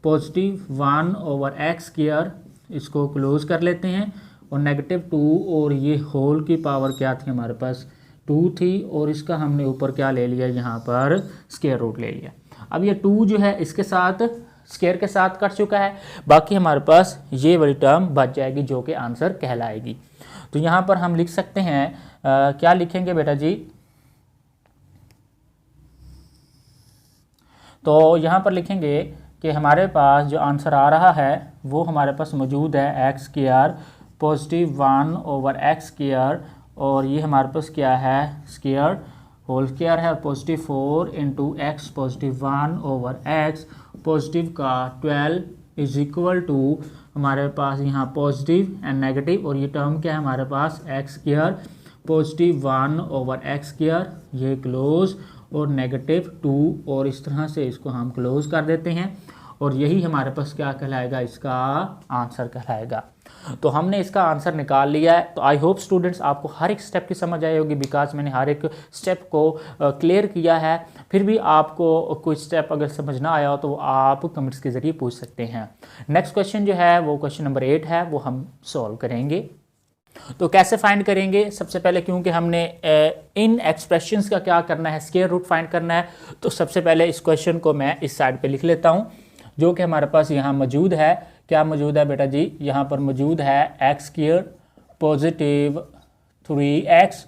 पॉजिटिव 1/x², इसको क्लोज कर लेते हैं और -2 और ये होल की पावर क्या थी हमारे पास 2 थी और इसका हमने ऊपर क्या ले लिया यहाँ पर स्क्वायर रूट ले लिया। अब ये 2 जो है इसके साथ स्क्वायर के साथ कट चुका है, बाकी हमारे पास ये वाली टर्म बच जाएगी जो कि आंसर कहलाएगी। तो यहाँ पर हम लिख सकते हैं क्या लिखेंगे बेटा जी, तो यहाँ पर लिखेंगे कि हमारे पास जो आंसर आ रहा है वो हमारे पास मौजूद है x square positive 1 over x square और ये हमारे पास क्या है स्क्वायर होल स्क्वायर है और positive 4 into x positive 1 over x positive का 12 इज इक्वल टू हमारे पास यहाँ पॉजिटिव एंड नेगेटिव और ये टर्म क्या है हमारे पास x square positive 1 over x square ये क्लोज और -2 और इस तरह से इसको हम क्लोज कर देते हैं और यही हमारे पास क्या कहलाएगा इसका आंसर कहलाएगा। तो हमने इसका आंसर निकाल लिया है। तो आई होप स्टूडेंट्स आपको हर एक स्टेप की समझ आई होगी बिकॉज मैंने हर एक स्टेप को क्लियर किया है। फिर भी आपको कोई स्टेप अगर समझ ना आया हो तो आप कमेंट्स के ज़रिए पूछ सकते हैं। नेक्स्ट क्वेश्चन जो है वो क्वेश्चन नंबर 8 है, वो हम सॉल्व करेंगे। तो कैसे फाइंड करेंगे, सबसे पहले क्योंकि हमने इन एक्सप्रेशंस का क्या करना है स्क्वायर रूट फाइंड करना है, तो सबसे पहले इस क्वेश्चन को मैं इस साइड पे लिख लेता हूं जो कि हमारे पास यहाँ मौजूद है। क्या मौजूद है बेटा जी, यहाँ पर मौजूद है x square positive 3x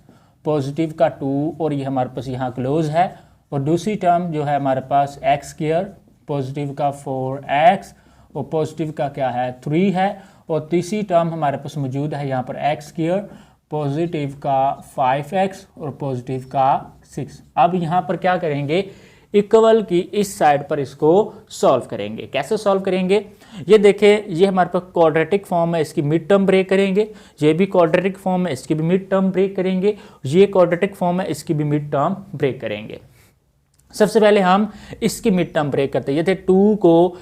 positive का 2 और ये हमारे पास यहाँ क्लोज है और दूसरी टर्म जो है हमारे पास एक्स स्क्वायर पॉजिटिव का 4x और पॉजिटिव का क्या है 3 है और तीसरी टर्म हमारे पास मौजूद है यहाँ पर एक्स स्क्वायर पॉजिटिव का 5x और पॉजिटिव का 6। अब यहाँ पर क्या करेंगे इक्वल की इस साइड पर इसको सॉल्व करेंगे। कैसे सॉल्व करेंगे, ये देखें ये हमारे पास क्वाड्रेटिक फॉर्म है, इसकी मिड टर्म ब्रेक करेंगे, ये भी क्वाड्रेटिक फॉर्म है इसकी भी मिड टर्म ब्रेक करेंगे, ये क्वाड्रेटिक फॉर्म है इसकी भी मिड टर्म ब्रेक करेंगे। सबसे पहले हम इसकी मिड टर्म ब्रेक करते हैं। ये थे 2 को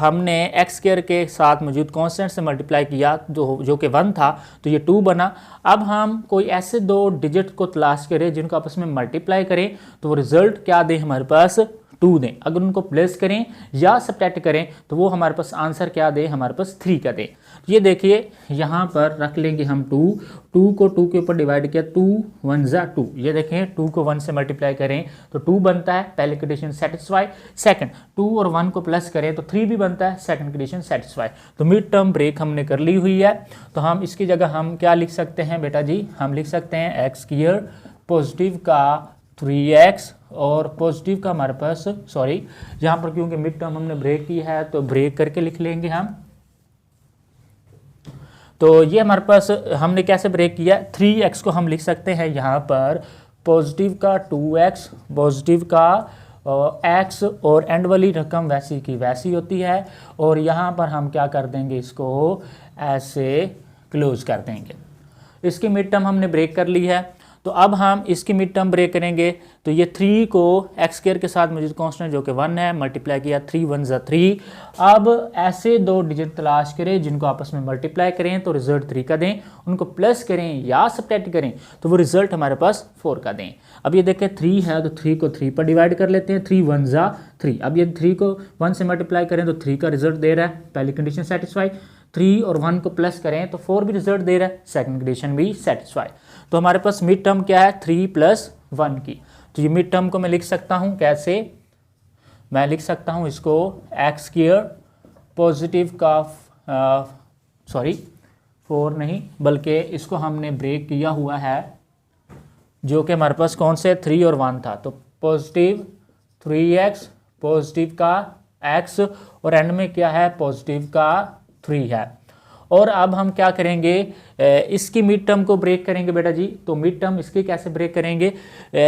हमने एक्स स्क्वायर के साथ मौजूद कांस्टेंट से मल्टीप्लाई किया जो कि 1 था तो ये 2 बना। अब हम कोई ऐसे 2 डिजिट को तलाश करें जिनको आपस में मल्टीप्लाई करें तो वो रिजल्ट क्या दें हमारे पास 2 दें। अगर उनको प्लेस करें या सब्ट्रैक्ट करें तो वो हमारे पास आंसर क्या दे हमारे पास 3 का दे। ये देखिए यहाँ पर रख लेंगे हम 2 को 2 के ऊपर डिवाइड किया 2 1 जा 2। ये देखें 2 को 1 से मल्टीप्लाई करें तो 2 बनता है, पहली कंडीशन सेटिस्फाई। सेकंड 2 और 1 को प्लस करें तो 3 भी बनता है, सेकंड कंडीशन सेटिस्फाई। तो मिड टर्म ब्रेक हमने कर ली हुई है। तो हम इसकी जगह हम क्या लिख सकते हैं बेटा जी, हम लिख सकते हैं एक्स स्क्वायर पॉजिटिव का 3x और पॉजिटिव का हमारे पास सॉरी यहाँ पर क्योंकि मिड टर्म हमने ब्रेक की है तो ब्रेक करके लिख लेंगे हम। तो ये हमारे पास हमने कैसे ब्रेक किया 3x को हम लिख सकते हैं यहाँ पर पॉजिटिव का 2x पॉजिटिव का x और एंड वाली रकम वैसी की वैसी होती है और यहाँ पर हम क्या कर देंगे इसको ऐसे क्लोज कर देंगे। इसकी मिड टर्म हमने ब्रेक कर ली है। तो अब हम इसकी मिड टर्म ब्रेक करेंगे तो ये 3 को एक्स स्क्वायर के साथ मौजूद कांस्टेंट जो कि 1 है मल्टीप्लाई किया 3 1 जा 3। अब ऐसे 2 डिजिट तलाश करें जिनको आपस में मल्टीप्लाई करें तो रिजल्ट 3 का दें, उनको प्लस करें या सब्ट्रैक्ट करें तो वो रिजल्ट हमारे पास 4 का दें। अब ये देखें 3 है तो 3 को 3 पर डिवाइड कर लेते हैं, 3 1 जा 3। अब ये 3 को 1 से मल्टीप्लाई करें तो 3 का रिजल्ट दे रहा है, पहली कंडीशन सेटिस्फाई। 3 और 1 को प्लस करें तो 4 भी रिजल्ट दे रहा है, सेकंड कंडीशन भी सेटिस्फाई। तो हमारे पास मिड टर्म क्या है 3 + 1 की। तो ये मिड टर्म को मैं लिख सकता हूँ कैसे, मैं लिख सकता हूँ इसको एक्स स्क्वायर पॉजिटिव का सॉरी 4 नहीं बल्कि इसको हमने ब्रेक किया हुआ है जो कि हमारे पास कौन से 3 और 1 था। तो पॉजिटिव 3x पॉजिटिव का x और एंड में क्या है पॉजिटिव का 3 है। और अब हम क्या करेंगे इसकी मिड टर्म को ब्रेक करेंगे बेटा जी। तो मिड टर्म इसकी कैसे ब्रेक करेंगे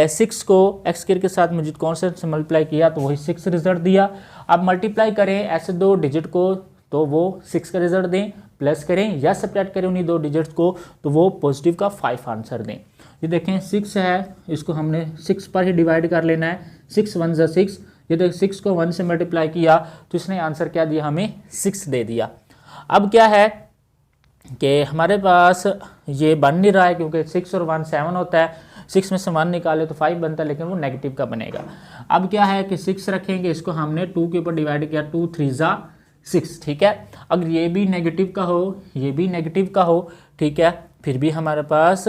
6 को एक्स स्क्वायर के साथ मौजूद कांस्टेंट से मल्टीप्लाई किया तो वही 6 रिजल्ट दिया। अब मल्टीप्लाई करें ऐसे 2 डिजिट को तो वो 6 का रिजल्ट दें, प्लस करें या सब्ट्रैक्ट करें उन्हीं 2 डिजिट को तो वो पॉजिटिव का 5 आंसर दें। ये देखें 6 है इसको हमने 6 पर ही डिवाइड कर लेना है, 6 1 जा 6। ये देख 6 को 1 से मल्टीप्लाई किया तो इसने आंसर क्या दिया हमें 6 दे दिया। अब क्या है कि हमारे पास ये बन नहीं रहा है क्योंकि 6 और 1 7 होता है, 6 में से 1 निकाले तो 5 बनता है लेकिन वो नेगेटिव का बनेगा। अब क्या है कि 6 रखेंगे, इसको हमने 2 के ऊपर डिवाइड किया 2 3 जा 6, ठीक है। अगर ये भी नेगेटिव का हो ये भी नेगेटिव का हो ठीक है, फिर भी हमारे पास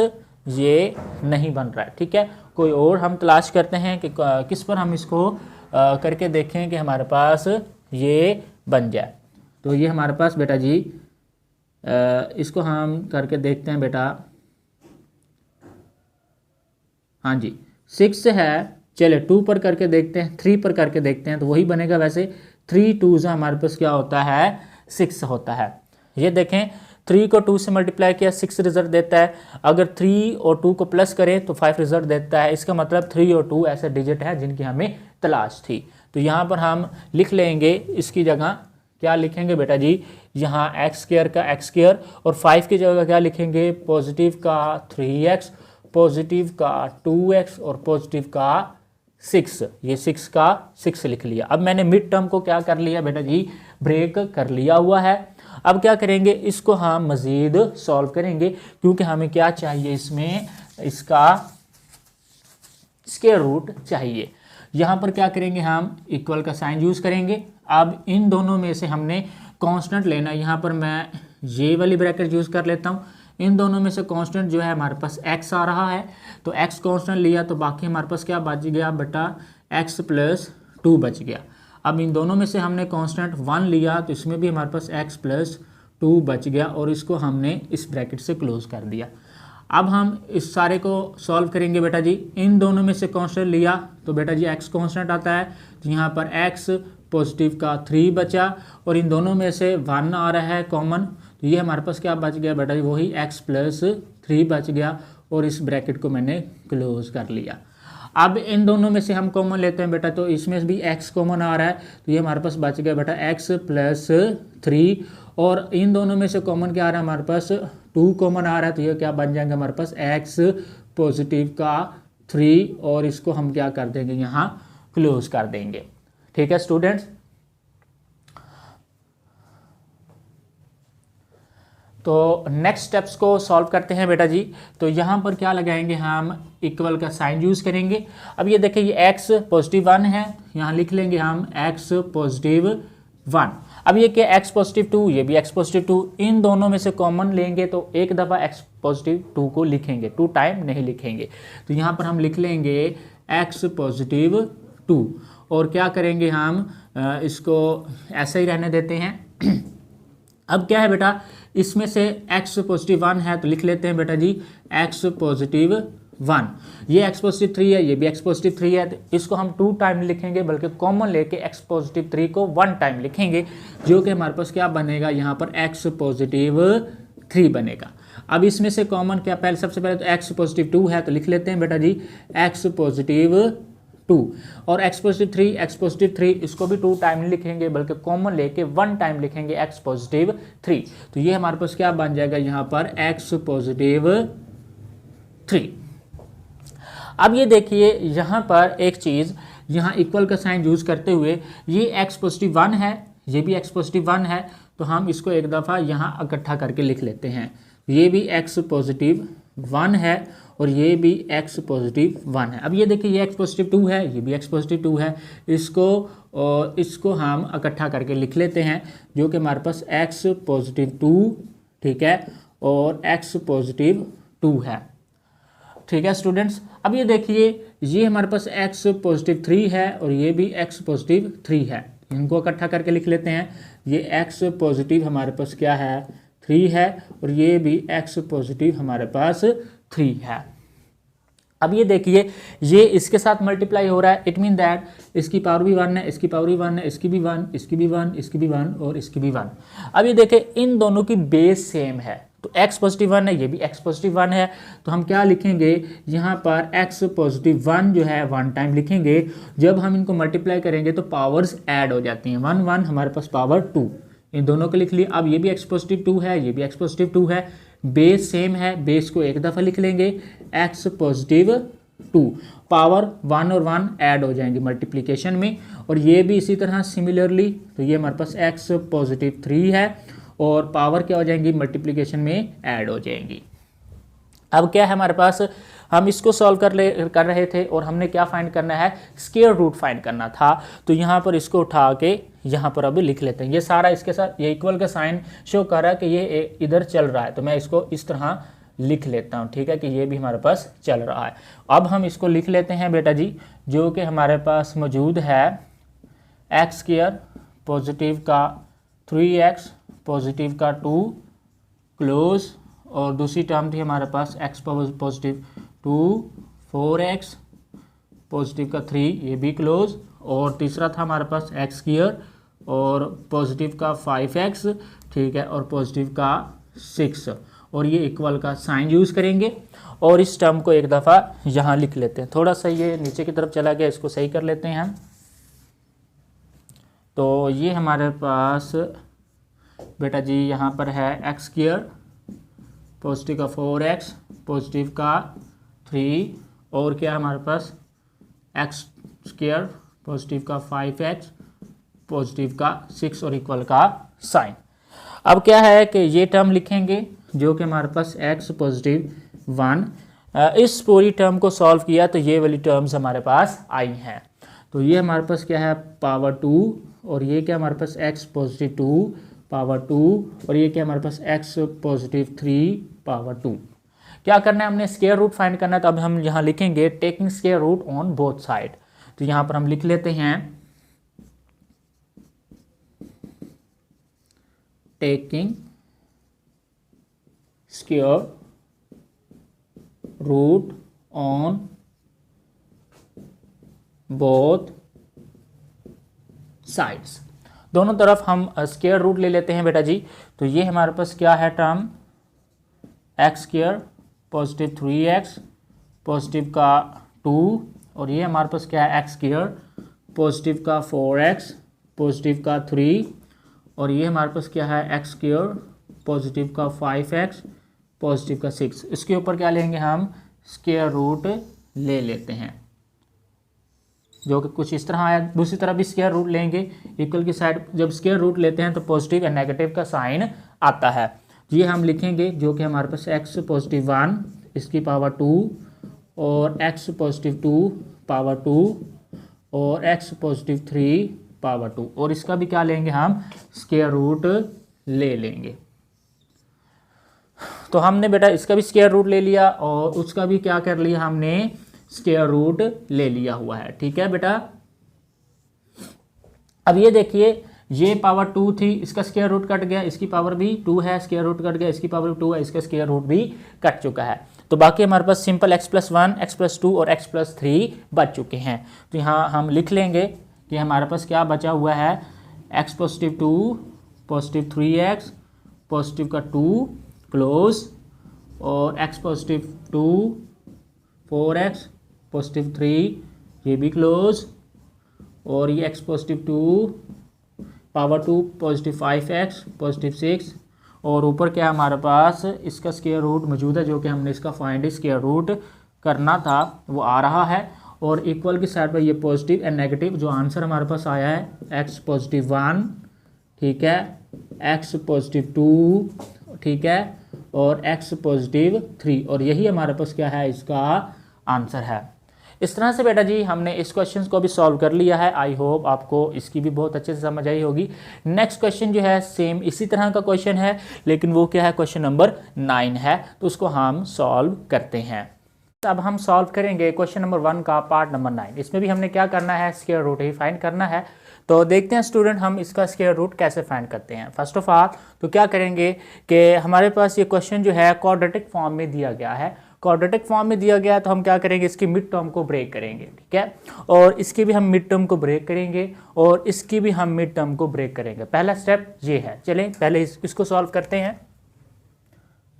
ये नहीं बन रहा है। ठीक है, कोई और हम तलाश करते हैं कि किस पर हम इसको करके देखें कि हमारे पास ये बन जाए। तो ये हमारे पास बेटा जी इसको हम करके देखते हैं बेटा। हाँ जी 6 है, चले 2 पर करके देखते हैं, 3 पर करके देखते हैं तो वही बनेगा। वैसे 3 2 हमारे पास क्या होता है 6 होता है। ये देखें 3 को 2 से मल्टीप्लाई किया 6 रिजल्ट देता है। अगर 3 और 2 को प्लस करें तो 5 रिजल्ट देता है। इसका मतलब 3 और 2 ऐसे डिजिट है जिनकी हमें तलाश थी। तो यहाँ पर हम लिख लेंगे, इसकी जगह क्या लिखेंगे बेटा जी, यहाँ एक्स स्क्वायर का एक्स स्क्वायर और 5 की जगह क्या लिखेंगे, पॉजिटिव का 3x, पॉजिटिव का 2x और पॉजिटिव का 6। ये 6 का 6 लिख लिया। अब मैंने मिड टर्म को क्या कर लिया बेटा जी, ब्रेक कर लिया हुआ है। अब क्या करेंगे, इसको हम मज़ीद सॉल्व करेंगे क्योंकि हमें क्या चाहिए, इसमें इसका स्क्वायर रूट चाहिए। यहाँ पर क्या करेंगे, हम इक्वल का साइन यूज़ करेंगे। अब इन दोनों में से हमने कांस्टेंट लेना है। यहाँ पर मैं ये वाली ब्रैकेट यूज़ कर लेता हूँ। इन दोनों में से कांस्टेंट जो है हमारे पास x आ रहा है, तो x कांस्टेंट लिया तो बाकी हमारे पास क्या बच गया बेटा, x + 2 बच गया। अब इन दोनों में से हमने कांस्टेंट 1 लिया तो इसमें भी हमारे पास x + 2 बच गया और इसको हमने इस ब्रैकेट से क्लोज कर दिया। अब हम इस सारे को सॉल्व करेंगे बेटा जी। इन दोनों में से कांस्टेंट लिया तो बेटा जी x कांस्टेंट आता है, तो यहाँ पर x पॉजिटिव का 3 बचा और इन दोनों में से 1 आ रहा है कॉमन, तो ये हमारे पास क्या बच गया बेटा जी, वही x + 3 बच गया और इस ब्रैकेट को मैंने क्लोज कर लिया। अब इन दोनों में से हम कॉमन लेते हैं बेटा, तो इसमें भी x कॉमन आ रहा है, तो ये हमारे पास बच गया बेटा x + 3 और इन दोनों में से कॉमन क्या आ रहा है, हमारे पास 2 कॉमन आ रहा है, तो ये क्या बन जाएंगे हमारे पास x पॉजिटिव का 3 और इसको हम क्या कर देंगे, यहाँ क्लोज कर देंगे। ठीक है स्टूडेंट्स, तो नेक्स्ट स्टेप्स को सॉल्व करते हैं बेटा जी। तो यहाँ पर क्या लगाएंगे, हम इक्वल का साइन यूज़ करेंगे। अब ये देखिए ये x + 1 है, यहाँ लिख लेंगे हम x + 1। अब ये क्या x + 2, ये भी x + 2, इन दोनों में से कॉमन लेंगे तो एक दफ़ा x + 2 को लिखेंगे, 2 टाइम नहीं लिखेंगे। तो यहाँ पर हम लिख लेंगे x + 2 और क्या करेंगे, हम इसको ऐसे ही रहने देते हैं। अब क्या है बेटा, इसमें से x + 1 है तो लिख लेते हैं बेटा जी x + 1। ये x + 3 है, ये भी x + 3 है, तो इसको हम 2 टाइम लिखेंगे बल्कि कॉमन लेके x + 3 को 1 टाइम लिखेंगे, जो कि हमारे पास क्या बनेगा, यहाँ पर x + 3 बनेगा। अब इसमें से कॉमन क्या, पहले सबसे पहले तो x + 2 है तो लिख लेते हैं बेटा जी x + 2 और x + 3 इसको भी 2 टाइम लिखेंगे बल्कि कॉमन लेके 1 टाइम लिखेंगे x + 3। तो ये हमारे पास क्या बन जाएगा, यहाँ पर x + 3। अब ये देखिए यहाँ पर एक चीज़, यहाँ इक्वल का साइन यूज़ करते हुए ये x + 1 है, ये भी x + 1 है, तो हम इसको एक दफ़ा यहाँ इकट्ठा करके लिख लेते हैं। ये भी x + 1 है और ये भी x + 1 है। अब ये देखिए ये x + 2 है, ये भी x + 2 है, इसको हम इकट्ठा करके लिख लेते हैं, जो कि हमारे पास x + 2, ठीक है, और x + 2 है। ठीक है स्टूडेंट्स, अब ये देखिए ये हमारे पास x + 3 है और ये भी x + 3 है, इनको इकट्ठा करके लिख लेते हैं। ये x + हमारे पास क्या है, 3 है और ये भी x + हमारे पास 3 है। अब ये देखिए ये इसके साथ मल्टीप्लाई हो रहा है, इट मीन दैट इसकी पावर भी 1 है, इसकी पावर भी 1 है, इसकी भी 1, इसकी भी 1, इसकी भी 1 और इसकी भी 1। अब ये देखिए इन दोनों की बेस सेम है, तो x + 1 है, ये भी x + 1 है, तो हम क्या लिखेंगे, यहाँ पर x + 1 जो है 1 टाइम लिखेंगे। जब हम इनको मल्टीप्लाई करेंगे तो पावर्स ऐड हो जाती हैं, 1 1 हमारे पास पावर 2, इन दोनों को लिख लिया। अब ये भी x + 2 है, ये भी x + 2 है, बेस सेम है, बेस को एक दफ़ा लिख लेंगे x + 2, पावर 1 और 1 ऐड हो जाएंगे मल्टीप्लिकेशन में, और ये भी इसी तरह सिमिलरली, तो ये हमारे पास x + 3 है और पावर क्या हो जाएंगी मल्टीप्लिकेशन में ऐड हो जाएंगी। अब क्या है हमारे पास, हम इसको सॉल्व कर रहे थे और हमने क्या फाइंड करना है, स्क्वायर रूट फाइंड करना था। तो यहाँ पर इसको उठा के यहाँ पर अभी लिख लेते हैं। ये सारा इसके साथ ये इक्वल का साइन शो कर रहा है कि ये इधर चल रहा है, तो मैं इसको इस तरह लिख लेता हूँ, ठीक है, कि ये भी हमारे पास चल रहा है। अब हम इसको लिख लेते हैं बेटा जी, जो कि हमारे पास मौजूद है एक्स स्क्वायर पॉजिटिव का 3x पॉजिटिव का 2 क्लोज, और दूसरी टर्म थी हमारे पास x पॉजिटिव 2 4x पॉजिटिव का 3, ये भी क्लोज, और तीसरा था हमारे पास एक्स स्क्वायर और पॉजिटिव का 5x, ठीक है, और पॉजिटिव का 6, और ये इक्वल का साइन यूज़ करेंगे। और इस टर्म को एक दफ़ा यहाँ लिख लेते हैं। थोड़ा सा ये नीचे की तरफ चला गया, इसको सही कर लेते हैं हम। तो ये हमारे पास बेटा जी यहाँ पर है एक्स स्क्वायर पॉजिटिव का 4x पॉजिटिव का 3, और क्या हमारे पास एक्स स्क्वायर पॉजिटिव का 5x पॉजिटिव का 6 और इक्वल का साइन। अब क्या है कि ये टर्म लिखेंगे जो कि हमारे पास x पॉजिटिव 1, इस पूरी टर्म को सॉल्व किया तो ये वाली टर्म्स हमारे पास आई हैं। तो ये हमारे पास क्या है पावर 2, और ये क्या हमारे पास x पॉजिटिव 2 पावर 2, और ये क्या हमारे पास x पॉजिटिव 3 पावर 2। क्या करना है, हमने स्क्वायर रूट फाइंड करना है। तो अब हम यहाँ लिखेंगे taking square root on both side. तो यहाँ पर हम लिख लेते हैं taking square root on both sides, दोनों तरफ हम स्क्वायर रूट ले लेते हैं बेटा जी। तो ये हमारे पास क्या है term x square positive 3x positive का 2, और ये हमारे पास क्या है एक्स स्क्वायर पॉजिटिव का 4x पॉजिटिव का 3, और ये हमारे पास क्या है एक्स स्क्वायर पॉजिटिव का 5x पॉजिटिव का 6। इसके ऊपर क्या लेंगे हम, स्क्वायर रूट ले लेते हैं, जो कि कुछ इस तरह आया। दूसरी तरफ भी स्क्वायर रूट लेंगे, इक्वल की साइड जब स्क्वायर रूट लेते हैं तो पॉजिटिव एंड नेगेटिव का साइन आता है। ये हम लिखेंगे जो कि हमारे पास x पॉजिटिव 1 इसकी पावर 2, और x पॉजिटिव 2 पावर 2, और x पॉजिटिव 3 पावर 2, और इसका भी क्या लेंगे हम, स्क्वायर रूट ले लेंगे। तो हमने बेटा इसका भी स्क्वायर रूट ले लिया और उसका भी क्या कर लिया, हमने स्क्वायर रूट ले लिया हुआ है, ठीक है बेटा। अब ये देखिए, ये पावर 2 थी, इसका स्क्वायर रूट कट गया, इसकी पावर भी 2 है, स्क्वायर रूट कट गया, इसकी पावर 2 है, इसका स्क्वायर रूट भी कट चुका है। तो बाकी हमारे पास सिंपल x+1 x+2 और x+3 बच चुके हैं। तो यहाँ हम लिख लेंगे कि हमारे पास क्या बचा हुआ है, x positive 2 positive 3x positive का 2 क्लोज, और x पॉजिटिव 2 4x पॉजिटिव 3 ये भी क्लोज, और ये x positive 2 power 2 positive 5x positive 6, और ऊपर क्या हमारे पास इसका स्क्वायर रूट मौजूद है, जो कि हमने इसका फाइंड स्क्वायर रूट करना था वो आ रहा है। और इक्वल की साइड पर ये पॉजिटिव एंड नेगेटिव, जो आंसर हमारे पास आया है x पॉजिटिव 1, ठीक है, x पॉजिटिव 2, ठीक है, और x पॉजिटिव 3, और यही हमारे पास क्या है, इसका आंसर है। इस तरह से बेटा जी हमने इस क्वेश्चन को भी सॉल्व कर लिया है। आई होप आपको इसकी भी बहुत अच्छे से समझ आई होगी। नेक्स्ट क्वेश्चन जो है सेम इसी तरह का क्वेश्चन है, लेकिन वो क्या है, क्वेश्चन नंबर 9 है, तो उसको हम सॉल्व करते हैं। अब हम सॉल्व करेंगे क्वेश्चन नंबर 1 का पार्ट नंबर 9। इसमें भी हमने क्या करना है, स्क्वायर रूट ही फाइंड करना है। तो देखते हैं स्टूडेंट हम इसका स्क्वायर रूट कैसे फाइंड करते हैं। फर्स्ट ऑफ ऑल तो क्या करेंगे कि हमारे पास ये क्वेश्चन जो है क्वाड्रेटिक फॉर्म में दिया गया है। क्वाड्रेटिक फॉर्म में दिया गया तो हम क्या करेंगे, इसकी मिड टर्म को ब्रेक करेंगे, ठीक है, और इसकी भी हम मिड टर्म को ब्रेक करेंगे, और इसकी भी हम मिड टर्म को ब्रेक करेंगे। पहला स्टेप ये है। चलें पहले इसको सॉल्व करते हैं।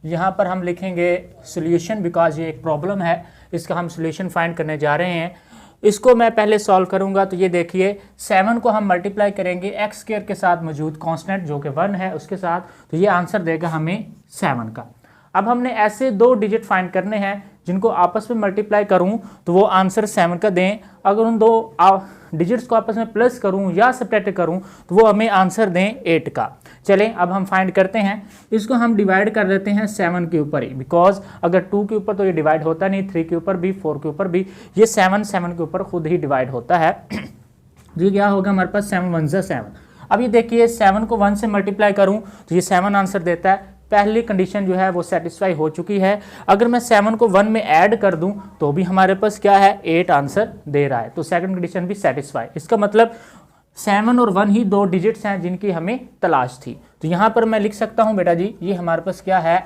यहाँ पर हम लिखेंगे सोल्यूशन, बिकॉज ये एक प्रॉब्लम है, इसका हम सोल्यूशन फाइंड करने जा रहे हैं। इसको मैं पहले सॉल्व करूंगा। तो ये देखिए 7 को हम मल्टीप्लाई करेंगे एक्स स्क्वायर के साथ मौजूद कांस्टेंट जो कि 1 है उसके साथ, तो ये आंसर देगा हमें 7 का। अब हमने ऐसे 2 डिजिट फाइंड करने हैं जिनको आपस में मल्टीप्लाई करूं तो वो आंसर 7 का दें, अगर उन दो डिजिट्स को आपस में प्लस करूं या सब्ट्रैक्ट करूं तो वो हमें आंसर दें 8 का। चलें अब हम फाइंड करते हैं, इसको हम डिवाइड कर देते हैं 7 के ऊपर ही, बिकॉज अगर 2 के ऊपर तो ये डिवाइड होता नहीं, 3 के ऊपर भी, 4 के ऊपर भी, ये 7 के ऊपर खुद ही डिवाइड होता है। ये क्या होगा हमारे पास 7 1 जा 7। अब ये देखिए 7 को 1 से मल्टीप्लाई करूं तो ये 7 आंसर देता है, पहली कंडीशन जो है वो सेटिस्फाई हो चुकी है। अगर मैं 7 को 1 में ऐड कर दूं तो भी हमारे पास क्या है 8 आंसर दे रहा है, तो सेकंड कंडीशन भी सेटिस्फाई। इसका मतलब 7 और 1 ही दो डिजिट्स हैं जिनकी हमें तलाश थी। तो यहाँ पर मैं लिख सकता हूँ बेटा जी ये हमारे पास क्या है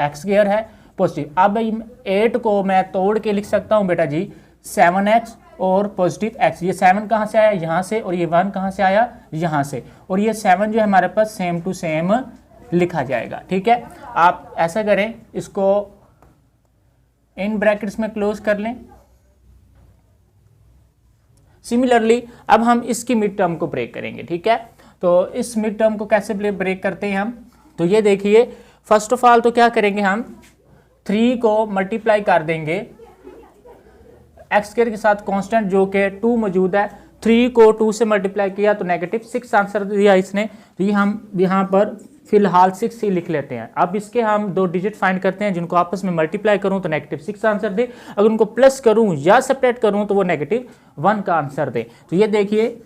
x² है पॉजिटिव। अब 8 को मैं तोड़ के लिख सकता हूँ बेटा जी 7x और पॉजिटिव x। ये 7 कहाँ से आया यहाँ से, और ये 1 कहाँ से आया यहाँ से, और ये 7 जो है हमारे पास सेम टू सेम लिखा जाएगा। ठीक है, आप ऐसा करें, इसको इन ब्रैकेट्स में क्लोज कर लें। सिमिलरली अब हम इसकी मिड टर्म को ब्रेक करेंगे। ठीक है, तो इस मिड टर्म को कैसे ब्रेक करते हैं हम, तो ये देखिए फर्स्ट ऑफ ऑल तो क्या करेंगे हम 3 को मल्टीप्लाई कर देंगे x² के साथ कांस्टेंट जो कि 2 मौजूद है। 3 को 2 से मल्टीप्लाई किया तो -6 आंसर दिया इसने, तो ये हम यहाँ पर फिलहाल 6 ही लिख लेते हैं। अब इसके हम दो डिजिट फाइंड करते हैं जिनको आपस में मल्टीप्लाई करूं तो -6 आंसर दे, अगर उनको प्लस करूं या सब्ट्रैक्ट करूं तो वो -1 का आंसर दे। तो ये देखिए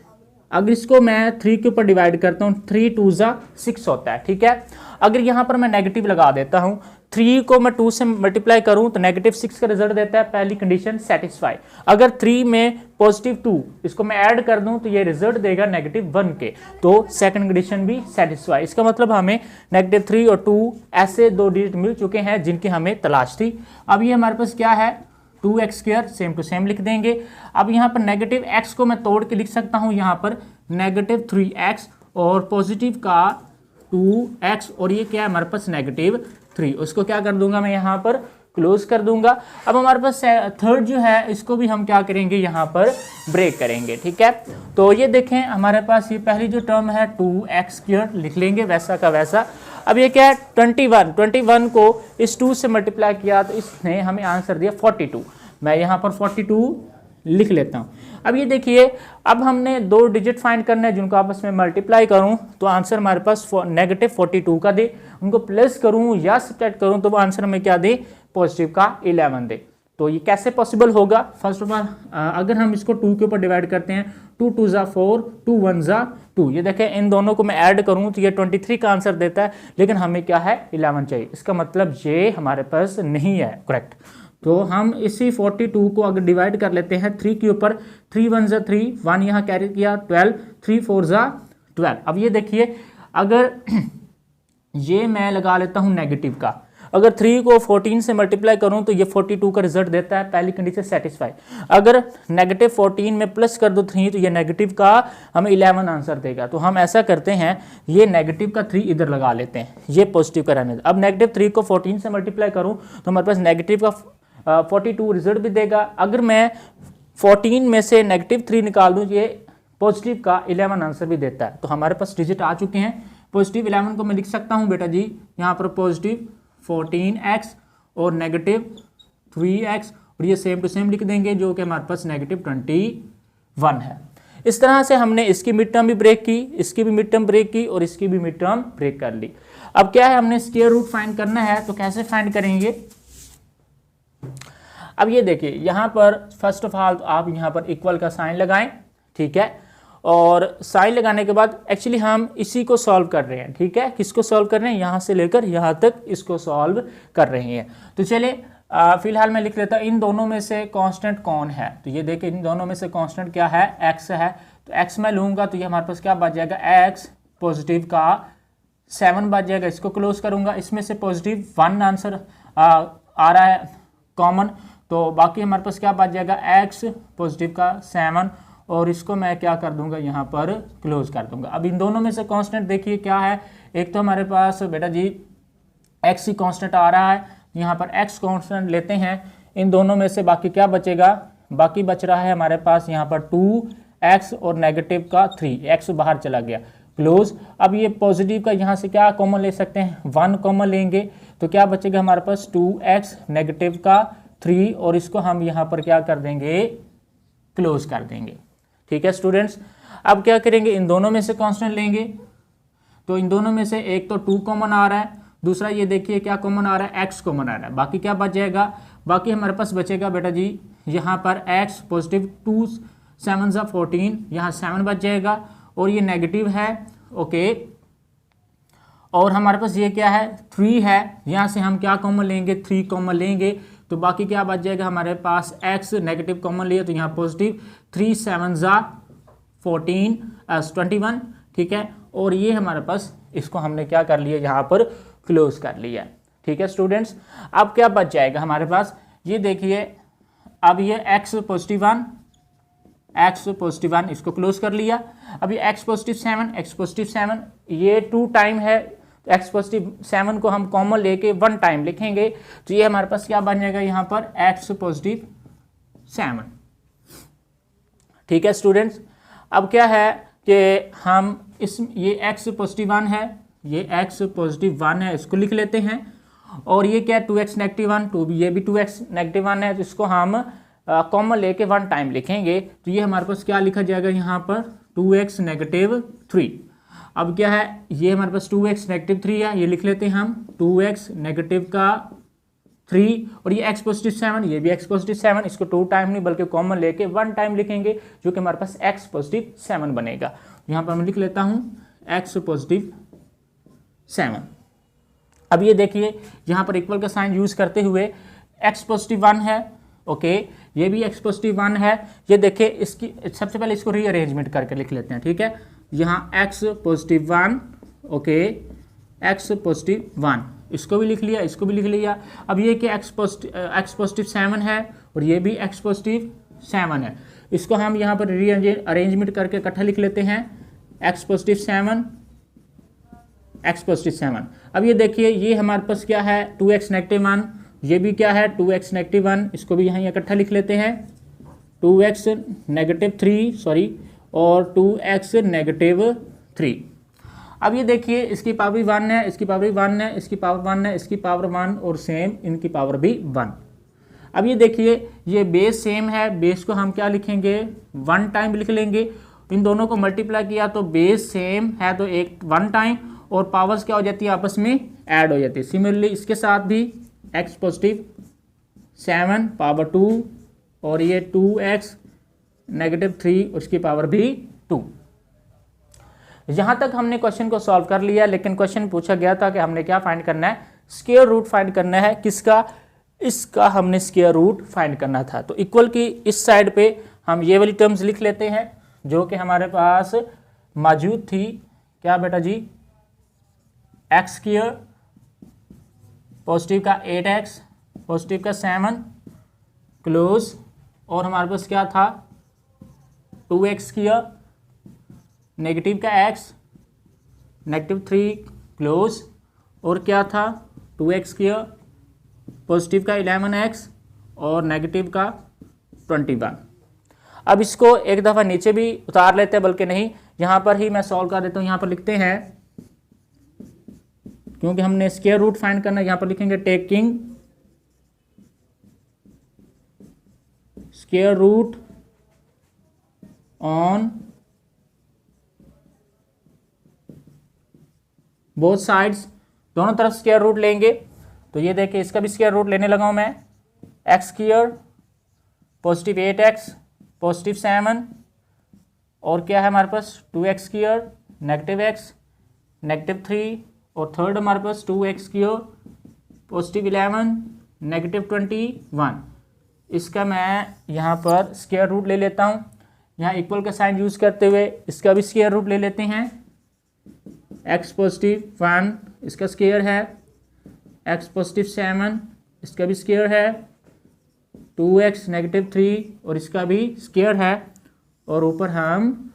अगर इसको मैं 3 के ऊपर डिवाइड करता हूं 3 2 जा 6 होता है। ठीक है, अगर यहां पर मैं नेगेटिव लगा देता हूं, 3 को मैं 2 से मल्टीप्लाई करूं तो -6 का रिजल्ट देता है, पहली कंडीशन सेटिस्फाई। अगर 3 में +2 इसको मैं ऐड कर दूं तो ये रिजल्ट देगा -1 के, तो सेकंड कंडीशन भी सेटिस्फाई। इसका मतलब हमें -3 और 2 ऐसे दो डिजिट मिल चुके हैं जिनकी हमें तलाश थी। अब ये हमारे पास क्या है 2x² सेम टू सेम लिख देंगे। अब यहाँ पर -x को मैं तोड़ के लिख सकता हूँ यहाँ पर -3x और पॉजिटिव का 2x, और ये क्या है हमारे पास -3, उसको क्या कर दूंगा मैं यहाँ पर क्लोज कर दूंगा। अब हमारे पास थर्ड जो है इसको भी हम क्या करेंगे यहाँ पर ब्रेक करेंगे। ठीक है, तो ये देखें हमारे पास ये पहली जो टर्म है 2x² लिख लेंगे वैसा का वैसा। अब ये क्या है 21 को इस 2 से मल्टीप्लाई किया तो इसने हमें आंसर दिया 42। मैं यहाँ पर 42 लिख लेता हूँ। अब ये देखिए अब हमने दो डिजिट फाइंड करने हैं जिनको आपस में मल्टीप्लाई करूं तो आंसर हमारे पास -42 का दे, उनको प्लस करूं या सब्ट्रैक्ट करूं तो वो आंसर हमें क्या दे पॉजिटिव का 11 दे। तो ये कैसे पॉसिबल होगा, फर्स्ट ऑफ ऑल अगर हम इसको 2 के ऊपर डिवाइड करते हैं 2 2 जा 4 2 1 जा 2, ये देखें इन दोनों को मैं ऐड करूं तो ये 23 का आंसर देता है, लेकिन हमें क्या है 11 चाहिए। इसका मतलब ये हमारे पास नहीं है करेक्ट। तो हम इसी 42 को अगर डिवाइड कर लेते हैं 3 के ऊपर, 3 1 जा 3, 1 यहाँ कैरी किया 12, 3 4 जा 12। अब ये देखिए अगर ये मैं लगा लेता हूँ नेगेटिव का, अगर 3 को 14 से मल्टीप्लाई करूं तो ये 42 का रिजल्ट देता है, पहली कंडीशन सेटिस्फाई। अगर -14 में प्लस कर दो 3 तो ये नेगेटिव का हमें 11 आंसर देगा। तो हम ऐसा करते हैं ये नेगेटिव का 3 इधर लगा लेते हैं, ये पॉजिटिव का रहने। अब -3 को 14 से मल्टीप्लाई करूं तो हमारे पास नेगेटिव का 42 रिजल्ट भी देगा। अगर मैं 14 में से -3 निकाल दूं ये पॉजिटिव का 11 आंसर भी देता है। तो हमारे पास डिजिट आ चुके हैं। पॉजिटिव 11 को मैं लिख सकता हूं बेटा जी यहाँ पर पॉजिटिव 14x और -3x, और ये सेम टू सेम लिख देंगे जो कि हमारे पास -21 है। इस तरह से हमने इसकी मिड टर्म भी ब्रेक की, इसकी भी मिड टर्म ब्रेक की और इसकी भी मिड टर्म ब्रेक कर ली। अब क्या है हमने स्क्वायर रूट फाइंड करना है, तो कैसे फाइंड करेंगे। अब ये देखिए यहाँ पर फर्स्ट ऑफ ऑल आप यहाँ पर इक्वल का साइन लगाएं। ठीक है, और साइन लगाने के बाद एक्चुअली हम इसी को सॉल्व कर रहे हैं। ठीक है, किसको सॉल्व कर रहे हैं, यहाँ से लेकर यहाँ तक इसको सॉल्व कर रहे हैं। तो चलिए फिलहाल मैं लिख लेता हूँ इन दोनों में से कांस्टेंट कौन है। तो ये देखिए इन दोनों में से कांस्टेंट क्या है, x है। तो x मैं लूँगा तो ये हमारे पास क्या बच जाएगा, x पॉजिटिव का 7 बच जाएगा। इसको क्लोज करूँगा, इसमें से पॉजिटिव 1 आंसर आ रहा है कॉमन, तो बाकी हमारे पास क्या बच जाएगा, x पॉजिटिव का 7, और इसको मैं क्या कर दूंगा यहाँ पर क्लोज कर दूंगा। अब इन दोनों में से कांस्टेंट देखिए क्या है, एक तो हमारे पास बेटा जी x ही कांस्टेंट आ रहा है, यहाँ पर x कांस्टेंट लेते हैं। इन दोनों में से बाकी क्या बचेगा, बाकी बच रहा है हमारे पास यहाँ पर 2x और नेगेटिव का 3, x बाहर चला गया क्लोज। अब ये पॉजिटिव का यहाँ से क्या कॉमन ले सकते हैं, 1 कॉमन लेंगे तो क्या बचेगा हमारे पास 2x नेगेटिव का 3 और इसको हम यहाँ पर क्या कर देंगे, क्लोज कर देंगे। ठीक है स्टूडेंट्स, अब क्या करेंगे, इन दोनों में से कांस्टेंट लेंगे, तो इन दोनों में से एक तो 2 कॉमन आ रहा है, दूसरा ये देखिए क्या कॉमन आ रहा है, x कॉमन आ रहा है। बाकी क्या बच जाएगा, बाकी हमारे पास बचेगा बेटा जी यहाँ पर x पॉजिटिव 2 7 सा 14, यहाँ 7 बच जाएगा और ये नेगेटिव है। ओके, और हमारे पास ये क्या है 3 है, यहाँ से हम क्या कॉमन लेंगे, 3 कॉमन लेंगे, तो बाकी क्या बच जाएगा हमारे पास x नेगेटिव कॉमन लिया तो यहाँ पॉजिटिव 3 7 सा 14 21। ठीक है, और ये हमारे पास इसको हमने क्या कर लिया, यहाँ पर क्लोज कर लिया। ठीक है स्टूडेंट्स, अब क्या बच जाएगा हमारे पास, ये देखिए अब ये x पॉजिटिव 1 इसको क्लोज कर लिया। अब ये x पॉजिटिव 7 ये 2 टाइम है, तो x पॉजिटिव 7 को हम कॉमन लेके 1 टाइम लिखेंगे, तो ये हमारे पास क्या बन जाएगा यहाँ पर x पॉजिटिव 7। ठीक है स्टूडेंट्स, अब क्या है कि हम ये x पॉजिटिव 1 है, ये x पॉजिटिव 1 है, इसको लिख लेते हैं, और ये क्या है 2x नेगेटिव 1, ये भी 2x नेगेटिव 1 है, तो इसको हम कॉमन लेके 1 टाइम लिखेंगे, तो ये हमारे पास क्या लिखा जाएगा यहाँ पर 2x नेगेटिव 3। अब क्या है, ये हमारे पास 2x नेगेटिव 3 है, ये लिख लेते हैं हम 2x नेगेटिव का 3, और ये x पॉजिटिव 7, ये भी x पॉजिटिव 7, इसको 2 टाइम नहीं बल्कि कॉमन लेके 1 टाइम लिखेंगे, जो कि हमारे पास x पॉजिटिव 7 बनेगा। यहाँ पर मैं लिख लेता हूँ x पॉजिटिव 7। अब ये देखिए यहाँ पर इक्वल का साइन यूज करते हुए x पॉजिटिव 1 है, ओके, ये भी x पॉजिटिव 1 है। ये देखिए इसकी सबसे पहले इसको रीअरेंजमेंट करके लिख लेते हैं। ठीक है, यहाँ x positive 1, okay, x positive 1, इसको भी लिख लिया, इसको भी लिख लिया। अब ये कि x पॉजिटिव 7 है और ये भी x पॉजिटिव 7 है, इसको हम यहाँ पर रीअरेंजमेंट करके इकट्ठा लिख लेते हैं x पॉजिटिव 7, x पॉजिटिव 7। अब ये देखिए ये हमारे पास क्या है 2x नेगेटिव 1, ये भी क्या है 2x नेगेटिव 1, इसको भी यहाँ इकट्ठा लिख लेते हैं 2x नेगेटिव 3 सॉरी, और 2x नेगेटिव 3। अब ये देखिए इसकी पावर 1 है, इसकी पावर 1 है, इसकी पावर 1 है, इसकी पावर 1 और सेम इनकी पावर भी 1। अब ये देखिए ये बेस सेम है, बेस को हम क्या लिखेंगे 1 टाइम लिख लेंगे, इन दोनों को मल्टीप्लाई किया तो बेस सेम है तो एक 1 टाइम, और पावर्स क्या हो जाती है आपस में ऐड हो जाती है। सिमिलरली इसके साथ भी x पॉजिटिव 7 पावर 2 और ये 2x नेगेटिव 3 उसकी पावर भी 2। यहां तक हमने क्वेश्चन को सॉल्व कर लिया, लेकिन क्वेश्चन पूछा गया था कि हमने क्या फाइंड करना है, स्क्वायर रूट फाइंड करना है। किसका, इसका हमने स्क्वायर रूट फाइंड करना था। तो इक्वल की इस साइड पे हम ये वाली टर्म्स लिख लेते हैं जो कि हमारे पास मौजूद थी। क्या बेटा जी, एक्स स्क्वायर पॉजिटिव का 8x पॉजिटिव का 7 क्लोज, और हमारे पास क्या था 2x स्क्वायर नेगेटिव का x नेगेटिव 3 क्लोज, और क्या था 2x स्क्वायर पॉजिटिव का 11x और नेगेटिव का 21। अब इसको एक दफ़ा नीचे भी उतार लेते हैं, बल्कि नहीं यहाँ पर ही मैं सॉल्व कर देता हूँ। यहाँ पर लिखते हैं, क्योंकि हमने स्क्वायर रूट फाइंड करना है, यहाँ पर लिखेंगे taking square root on both sides, दोनों तरफ स्क्वायर रूट लेंगे। तो ये देखिए इसका भी स्क्वायर रूट लेने लगा हूं मैं, x square positive 8x positive 7, और क्या है हमारे पास 2x square negative x negative 3, और थर्ड हमारे पास 2x स्क्वायर पॉजिटिव 11 नेगेटिव 21। इसका मैं यहाँ पर स्क्वायर रूट ले लेता हूँ, यहाँ इक्वल का साइन यूज करते हुए इसका भी स्क्वायर रूट ले लेते हैं। x पॉजिटिव 1 इसका स्क्वायर है, x पॉजिटिव 7 इसका भी स्क्वायर है, 2x नेगेटिव 3 और इसका भी स्क्वायर है, और ऊपर हम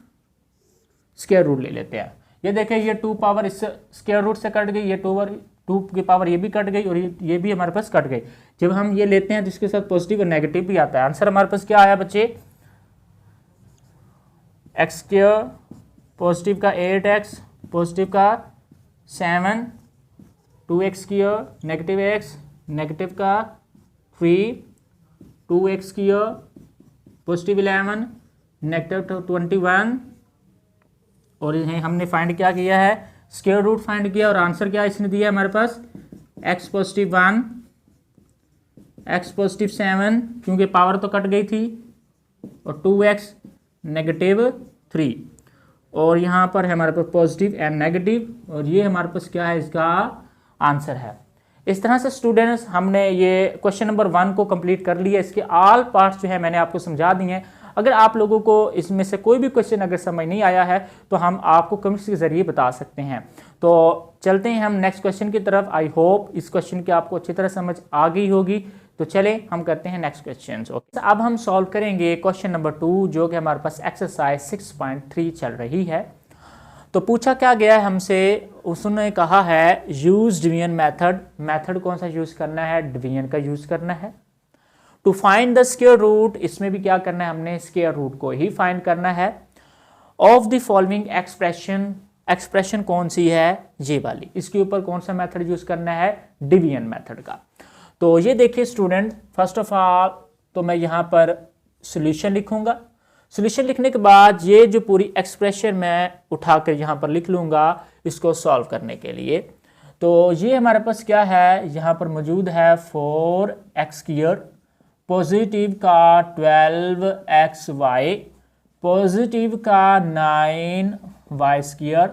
स्क्वायर रूट ले लेते हैं। ये देखें ये 2 पावर इस स्क्वायर रूट से कट गई, ये 2 की पावर ये भी कट गई, और ये भी हमारे पास कट गई। जब हम ये लेते हैं तो इसके साथ पॉजिटिव और नेगेटिव भी आता है। आंसर हमारे पास क्या आया बच्चे, एक्स स्क्वायर पॉजिटिव का 8x पॉजिटिव का 7, 2x square negative x negative का 3, 2x स्क्वायर पॉजिटिव 11 नेगेटिव 21, और इन्हें हमने फाइंड क्या किया है, स्क्वायर रूट फाइंड किया, और आंसर क्या इसने दिया हमारे पास, x पॉजिटिव 1, x पॉजिटिव 7 क्योंकि पावर तो कट गई थी, और 2x नेगेटिव 3, और यहाँ पर है हमारे पास पॉजिटिव एंड नेगेटिव, और ये हमारे पास क्या है, इसका आंसर है। इस तरह से स्टूडेंट्स हमने ये क्वेश्चन नंबर 1 को कंप्लीट कर लिया। इसके ऑल पार्ट्स जो है मैंने आपको समझा दिए हैं। अगर आप लोगों को इसमें से कोई भी क्वेश्चन अगर समझ नहीं आया है तो हम आपको कमेंट्स के जरिए बता सकते हैं। तो चलते हैं हम नेक्स्ट क्वेश्चन की तरफ। आई होप इस क्वेश्चन की आपको अच्छी तरह समझ आ गई होगी। तो चले हम करते हैं नेक्स्ट क्वेश्चन। ओके, अब हम सॉल्व करेंगे क्वेश्चन नंबर 2 जो कि हमारे पास एक्सरसाइज 6.3 चल रही है। तो पूछा क्या गया है हमसे, उसने कहा है यूज डिवीजन मेथड। मेथड कौन सा यूज करना है, डिवीजन का यूज करना है। To find the square root, इसमें भी क्या करना है, हमने स्क्वायर रूट को ही फाइंड करना है। Of the following expression, expression कौन सी है, ये वाली। इसके ऊपर कौन सा मेथड यूज करना है, डिवीजन मेथड का। तो ये देखिए स्टूडेंट, फर्स्ट ऑफ ऑल तो मैं यहाँ पर सॉल्यूशन लिखूंगा। सॉल्यूशन लिखने के बाद ये जो पूरी एक्सप्रेशन मैं उठाकर यहाँ पर लिख लूँगा इसको सॉल्व करने के लिए। तो ये हमारे पास क्या है, यहाँ पर मौजूद है 4x स्क्वायर, पॉजिटिव का 12xy, पॉजिटिव का 9y स्क्वायर,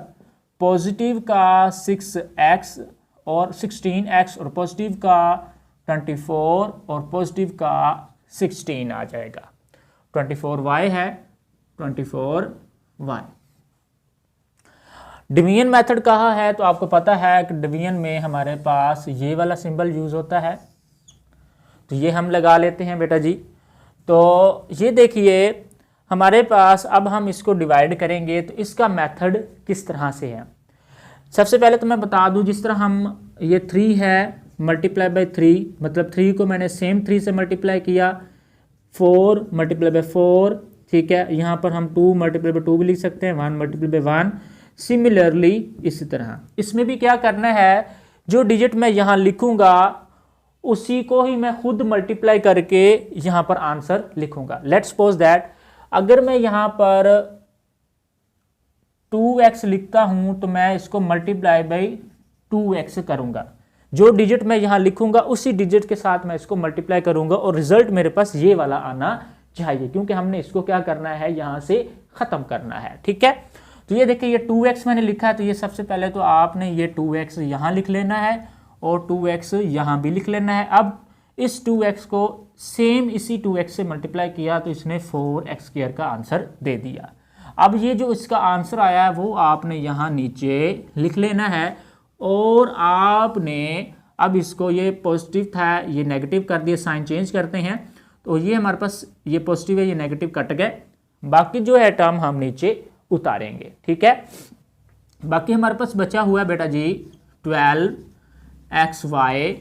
पॉजिटिव का 6x और 16x, और पॉजिटिव का 24 और पॉजिटिव का 16 आ जाएगा। 24y है, 24y। डिवीजन मेथड कहा है तो आपको पता है कि डिवीजन में हमारे पास ये वाला सिंबल यूज होता है, तो ये हम लगा लेते हैं बेटा जी। तो ये देखिए हमारे पास, अब हम इसको डिवाइड करेंगे तो इसका मेथड किस तरह से है। सबसे पहले तो मैं बता दूं, जिस तरह हम ये 3 है मल्टीप्लाई बाय 3, मतलब 3 को मैंने सेम 3 से मल्टीप्लाई किया, 4 मल्टीप्लाई बाय 4, ठीक है। यहाँ पर हम 2 मल्टीप्लाई बाय 2 भी लिख सकते हैं, 1 मल्टीप्लाई बाय 1। सिमिलरली इसी तरह इसमें भी क्या करना है, जो डिजिट मैं यहाँ लिखूंगा उसी को ही मैं खुद मल्टीप्लाई करके यहाँ पर आंसर लिखूंगा। लेट्स सपोज दैट अगर मैं यहाँ पर 2x लिखता हूँ तो मैं इसको मल्टीप्लाई बाय 2x करूँगा। जो डिजिट मैं यहाँ लिखूंगा उसी डिजिट के साथ मैं इसको मल्टीप्लाई करूंगा और रिजल्ट मेरे पास ये वाला आना चाहिए, क्योंकि हमने इसको क्या करना है, यहाँ से ख़त्म करना है, ठीक है। तो ये देखिए ये 2x मैंने लिखा है, तो ये सबसे पहले तो आपने ये 2x यहाँ लिख लेना है और 2x यहाँ भी लिख लेना है। अब इस 2x को सेम इसी 2x से मल्टीप्लाई किया तो इसने 4x स्क्वायर का आंसर दे दिया। अब ये जो इसका आंसर आया है वो आपने यहाँ नीचे लिख लेना है, और आपने अब इसको, ये पॉजिटिव था ये नेगेटिव कर दिया, साइन चेंज करते हैं। तो ये हमारे पास ये पॉजिटिव है, ये नेगेटिव कट गए, बाकी जो है टर्म हम नीचे उतारेंगे, ठीक है। बाकी हमारे पास बचा हुआ है बेटा जी 12xy,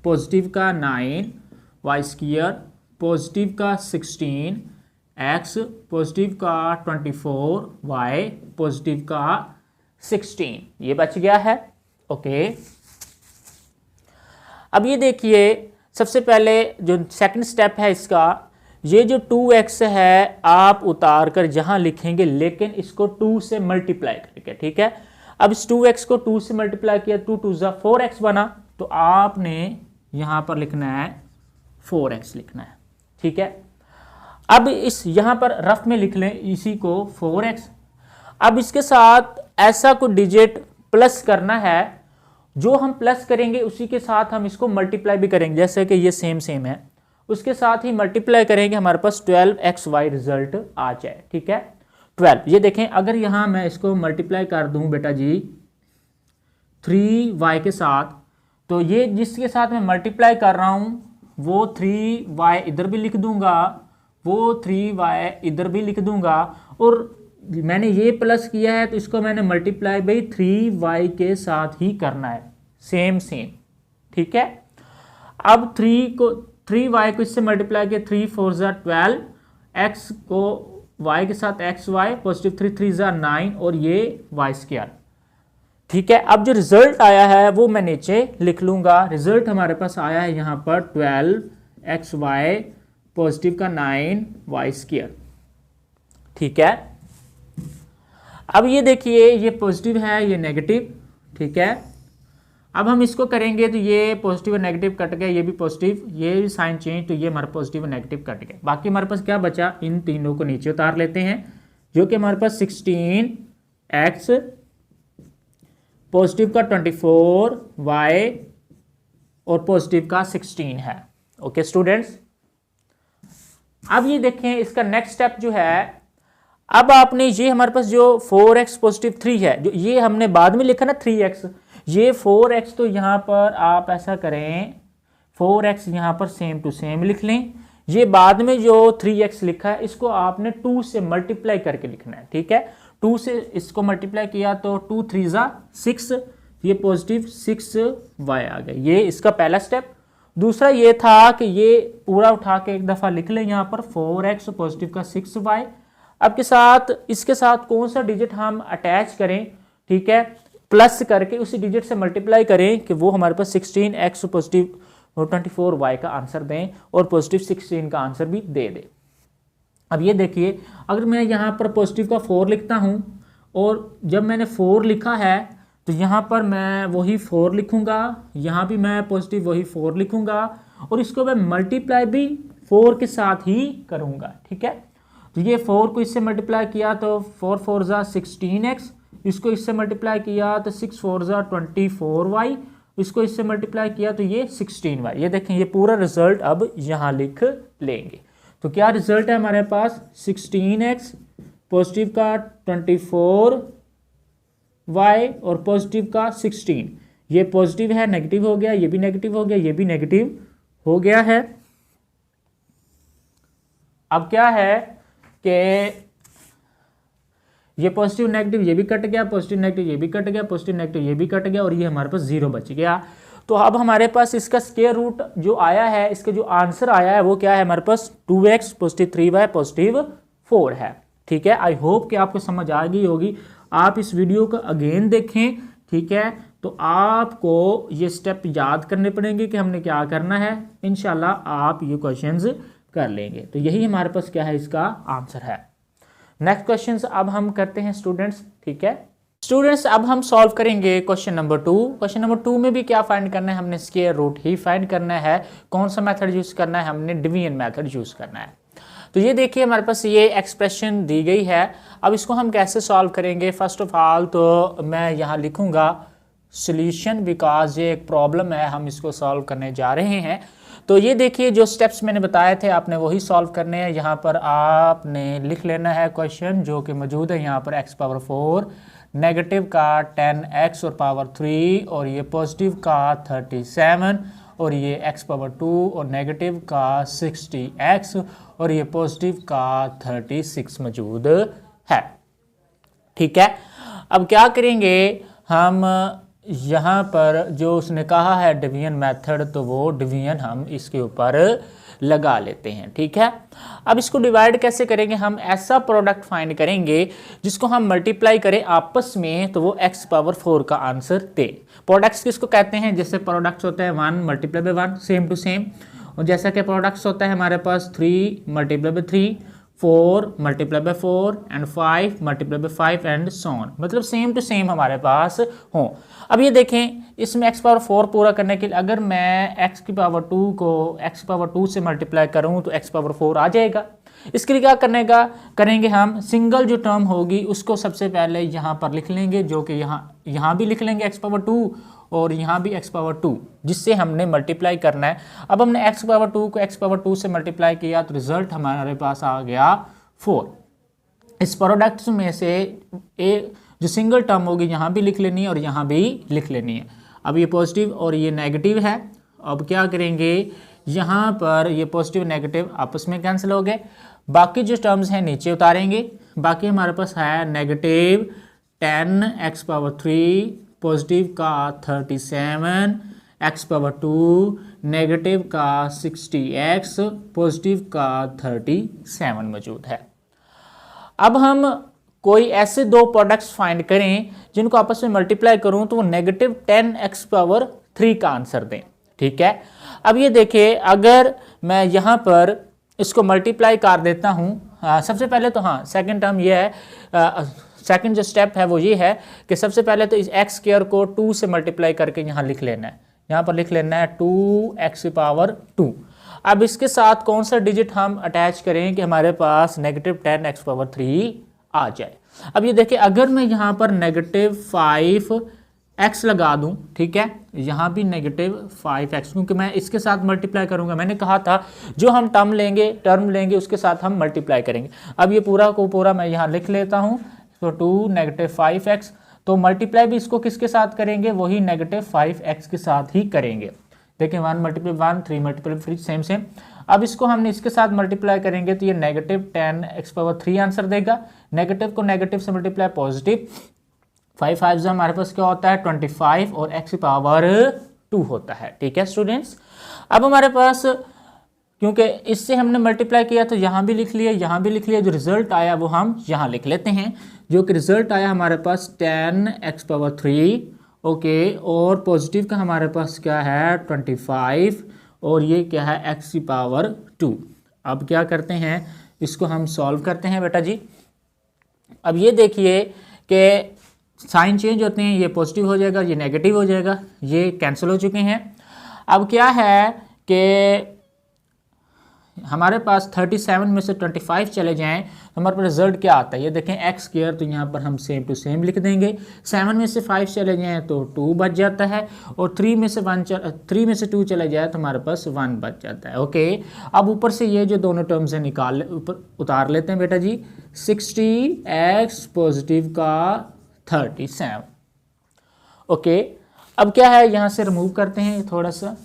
पॉजिटिव का 9y स्क्वायर, पॉजिटिव का 16x, पॉजिटिव का 24y, पॉजिटिव का 16, ये बच गया है। ओके, अब ये देखिए सबसे पहले जो सेकंड स्टेप है इसका, ये जो 2x है आप उतार कर जहां लिखेंगे, लेकिन इसको 2 से मल्टीप्लाई करके, ठीक है। अब इस 2x को 2 से मल्टीप्लाई किया, 2 2 जा 4x बना, तो आपने यहां पर लिखना है 4x लिखना है, ठीक है। अब इस यहां पर रफ में लिख लें इसी को 4x। अब इसके साथ ऐसा कोई डिजिट प्लस करना है, जो हम प्लस करेंगे उसी के साथ हम इसको मल्टीप्लाई भी करेंगे, जैसे कि ये सेम सेम है, उसके साथ ही मल्टीप्लाई करेंगे, हमारे पास 12xy रिजल्ट आ जाए, ठीक है। 12, ये देखें अगर यहाँ मैं इसको मल्टीप्लाई कर दूं बेटा जी 3y के साथ, तो ये जिसके साथ मैं मल्टीप्लाई कर रहा हूँ वो 3y इधर भी लिख दूंगा, वो 3y इधर भी लिख दूंगा, और मैंने ये प्लस किया है तो इसको मैंने मल्टीप्लाई बाई 3y के साथ ही करना है, सेम सेम, ठीक है। अब 3y को इससे मल्टीप्लाई किया, 3 4 जा 12, x को y के साथ xy, पॉजिटिव 3 3 जा 9, और ये y स्क्वायर, ठीक है। अब जो रिजल्ट आया है वो मैं नीचे लिख लूंगा। रिजल्ट हमारे पास आया है यहाँ पर 12xy पॉजिटिव का 9y²। ठीक है, अब ये देखिए ये पॉजिटिव है ये नेगेटिव। ठीक है, अब हम इसको करेंगे तो ये पॉजिटिव और नेगेटिव कट गया, ये भी पॉजिटिव, ये भी साइन चेंज, तो ये हमारा पॉजिटिव और नेगेटिव कट गया। बाकी हमारे पास क्या बचा, इन तीनों को नीचे उतार लेते हैं, जो कि हमारे पास 16x, पॉजिटिव का 24y और पॉजिटिव का 16 है। ओके स्टूडेंट्स, अब ये देखें इसका नेक्स्ट स्टेप जो है, अब आपने ये हमारे पास जो 4x पॉजिटिव 3 है, जो ये हमने बाद में लिखा ना 3x, ये 4x तो यहाँ पर आप ऐसा करें 4x यहाँ पर सेम टू सेम लिख लें। ये बाद में जो 3x लिखा है इसको आपने 2 से मल्टीप्लाई करके लिखना है। ठीक है, 2 से इसको मल्टीप्लाई किया तो 2 3 ज़ा 6, ये पॉजिटिव 6y आ गया। ये इसका पहला स्टेप। दूसरा ये था कि ये पूरा उठा के एक दफ़ा लिख लें यहाँ पर 4x पॉजिटिव का 6y। अब के साथ इसके साथ कौन सा डिजिट हम अटैच करें, ठीक है, प्लस करके उसी डिजिट से मल्टीप्लाई करें कि वो हमारे पास 16x पॉजिटिव 24y का आंसर दें और पॉजिटिव 16 का आंसर भी दे दें। अब ये देखिए, अगर मैं यहाँ पर पॉजिटिव का 4 लिखता हूँ और जब मैंने 4 लिखा है तो यहाँ पर मैं वही 4 लिखूँगा, यहाँ भी मैं पॉजिटिव वही 4 लिखूँगा और इसको मैं मल्टीप्लाई भी 4 के साथ ही करूँगा। ठीक है, तो ये 4 को इससे मल्टीप्लाई किया तो 4 4 ज़ा 16x, इसको इससे मल्टीप्लाई किया तो 6 4 ज़ा 24y, इसको इससे मल्टीप्लाई किया तो ये 16y। ये देखें ये पूरा रिजल्ट अब यहाँ लिख लेंगे। तो क्या रिजल्ट है हमारे पास, 16x पॉजिटिव का 24y और पॉजिटिव का 16। ये पॉजिटिव है, नेगेटिव हो गया, ये भी नेगेटिव हो गया, ये भी नेगेटिव हो गया है। अब क्या है कि ये पॉजिटिव नेगेटिव ये भी कट गया, पॉजिटिव नेगेटिव ये भी कट गया, पॉजिटिव नेगेटिव ये भी कट गया और ये हमारे पास 0 बच गया। तो अब हमारे पास इसका स्क्वायर रूट जो आया है, इसका जो आंसर आया है वो क्या है हमारे पास, 2x पॉजिटिव 3y पॉजिटिव 4 है। ठीक है, आई होप कि आपको समझ आ गई होगी। आप इस वीडियो को अगेन देखें, ठीक है, तो आपको ये स्टेप याद करने पड़ेंगे कि हमने क्या करना है। इंशाल्लाह आप ये क्वेश्चंस कर लेंगे। तो यही हमारे पास क्या है, इसका आंसर है। नेक्स्ट क्वेश्चंस अब हम करते हैं स्टूडेंट्स। ठीक है स्टूडेंट्स, अब हम सॉल्व करेंगे क्वेश्चन नंबर 2। क्वेश्चन नंबर 2 में भी क्या फाइंड करना है, हमने स्क्वायर रूट ही फाइंड करना है। कौन सा मेथड यूज करना है, हमने डिवीजन मेथड यूज करना है। तो ये देखिए हमारे पास ये एक्सप्रेशन दी गई है। अब इसको हम कैसे सॉल्व करेंगे, फर्स्ट ऑफ ऑल तो मैं यहाँ लिखूंगा सोल्यूशन, बिकॉज ये एक प्रॉब्लम है, हम इसको सॉल्व करने जा रहे हैं। तो ये देखिए जो स्टेप्स मैंने बताए थे आपने वही सॉल्व करने हैं। यहाँ पर आपने लिख लेना है क्वेश्चन जो कि मौजूद है यहाँ पर, x पावर 4, नेगेटिव का 10x और पावर 3 और ये पॉजिटिव का 37 और ये x पावर 2 और नेगेटिव का 60x और ये पॉजिटिव का 36 मौजूद है। ठीक है, अब क्या करेंगे हम, यहाँ पर जो उसने कहा है डिवीजन मेथड, तो वो डिवीजन हम इसके ऊपर लगा लेते हैं। ठीक है, अब इसको डिवाइड कैसे करेंगे, हम ऐसा प्रोडक्ट फाइंड करेंगे जिसको हम मल्टीप्लाई करें आपस में तो वो x पावर 4 का आंसर दे। प्रोडक्ट्स किसको कहते हैं, जैसे प्रोडक्ट्स होता है 1 multiply by 1 same to same, और जैसा कि प्रोडक्ट्स होता है हमारे पास 3 multiply by 3, 4 multiply by 4 and 5 multiply by 5 and so on, मतलब सेम टू सेम हमारे पास हो। अब ये देखें इसमें x पावर 4 पूरा करने के लिए अगर मैं x की पावर 2 को x पावर 2 से मल्टीप्लाई करूं तो x पावर 4 आ जाएगा। इसके लिए क्या करेंगे हम, सिंगल जो टर्म होगी उसको सबसे पहले यहाँ पर लिख लेंगे, जो कि यहाँ भी लिख लेंगे x पावर 2 और यहाँ भी x पावर 2, जिससे हमने मल्टीप्लाई करना है। अब हमने x पावर 2 को x पावर 2 से मल्टीप्लाई किया तो रिजल्ट हमारे पास आ गया 4। इस प्रोडक्ट्स में से एक जो सिंगल टर्म होगी यहाँ भी लिख लेनी है और यहाँ भी लिख लेनी है। अब ये पॉजिटिव और ये नेगेटिव है। अब क्या करेंगे, यहाँ पर ये पॉजिटिव नेगेटिव आपस में कैंसिल हो गए, बाकी जो टर्म्स हैं नीचे उतारेंगे। बाकी हमारे पास है नेगेटिव 10x पावर 3, पॉजिटिव का 37, x पावर 2, नेगेटिव का 60x, पॉजिटिव का 37 मौजूद है। अब हम कोई ऐसे दो प्रोडक्ट्स फाइंड करें जिनको आपस में मल्टीप्लाई करूं तो वो नेगेटिव 10x पावर 3 का आंसर दें। ठीक है, अब ये देखिए अगर मैं यहाँ पर इसको मल्टीप्लाई कर देता हूँ। सबसे पहले तो हाँ सेकंड टर्म ये है, सेकंड जो स्टेप है वो ये है कि सबसे पहले तो इस एक्स स्क्वायर को 2 से मल्टीप्लाई करके यहाँ लिख लेना है, यहाँ पर लिख लेना है 2x⁻²। अब इसके साथ कौन सा डिजिट हम अटैच करें कि हमारे पास -10x⁻³ आ जाए। अब ये देखिए अगर मैं यहाँ पर -5x लगा दूं, ठीक है, यहाँ भी -5x, क्योंकि मैं इसके साथ मल्टीप्लाई करूंगा। मैंने कहा था जो हम टर्म लेंगे उसके साथ हम मल्टीप्लाई करेंगे। अब ये पूरा को पूरा मैं यहाँ लिख लेता हूँ, तो 2 -5x, तो मल्टीप्लाई भी इसको किसके साथ करेंगे, वही -5x के साथ ही करेंगे। देखिए 1 × 1 3 × 3 सेम। अब इसको हमने इसके साथ मल्टीप्लाई करेंगे तो ये -10x⁻³ आंसर देगा। नेगेटिव को नेगेटिव से मल्टीप्लाई पॉजिटिव, 5 5 हमारे पास क्या होता है 25 और x⁻² होता है। ठीक है स्टूडेंट्स, अब हमारे पास क्योंकि इससे हमने मल्टीप्लाई किया तो यहाँ भी लिख लिया, यहाँ भी लिख लिया, जो रिजल्ट आया वो हम यहाँ लिख लेते हैं। जो कि रिजल्ट आया हमारे पास 10x⁻³ ओके, और पॉजिटिव का हमारे पास क्या है 25, और ये क्या है x⁻²। अब क्या करते हैं, इसको हम सॉल्व करते हैं बेटा जी। अब ये देखिए कि साइन चेंज होते हैं, ये पॉजिटिव हो जाएगा, ये नेगेटिव हो जाएगा, ये कैंसिल हो चुके हैं। अब क्या है कि हमारे पास 37 में से 25 चले जाएं तो हमारे पास रिजल्ट क्या आता है, ये देखें x², तो यहाँ पर हम सेम टू सेम लिख देंगे। 7 में से 5 चले जाएं तो 2 बच जाता है, और 3 में से 2 चले जाए तो हमारे पास 1 बच जाता है। ओके, अब ऊपर से ये जो दोनों टर्म्स हैं निकाल ऊपर उतार लेते हैं बेटा जी। 60x पॉजिटिव का 37। ओके, अब क्या है यहाँ से रिमूव करते हैं थोड़ा सा।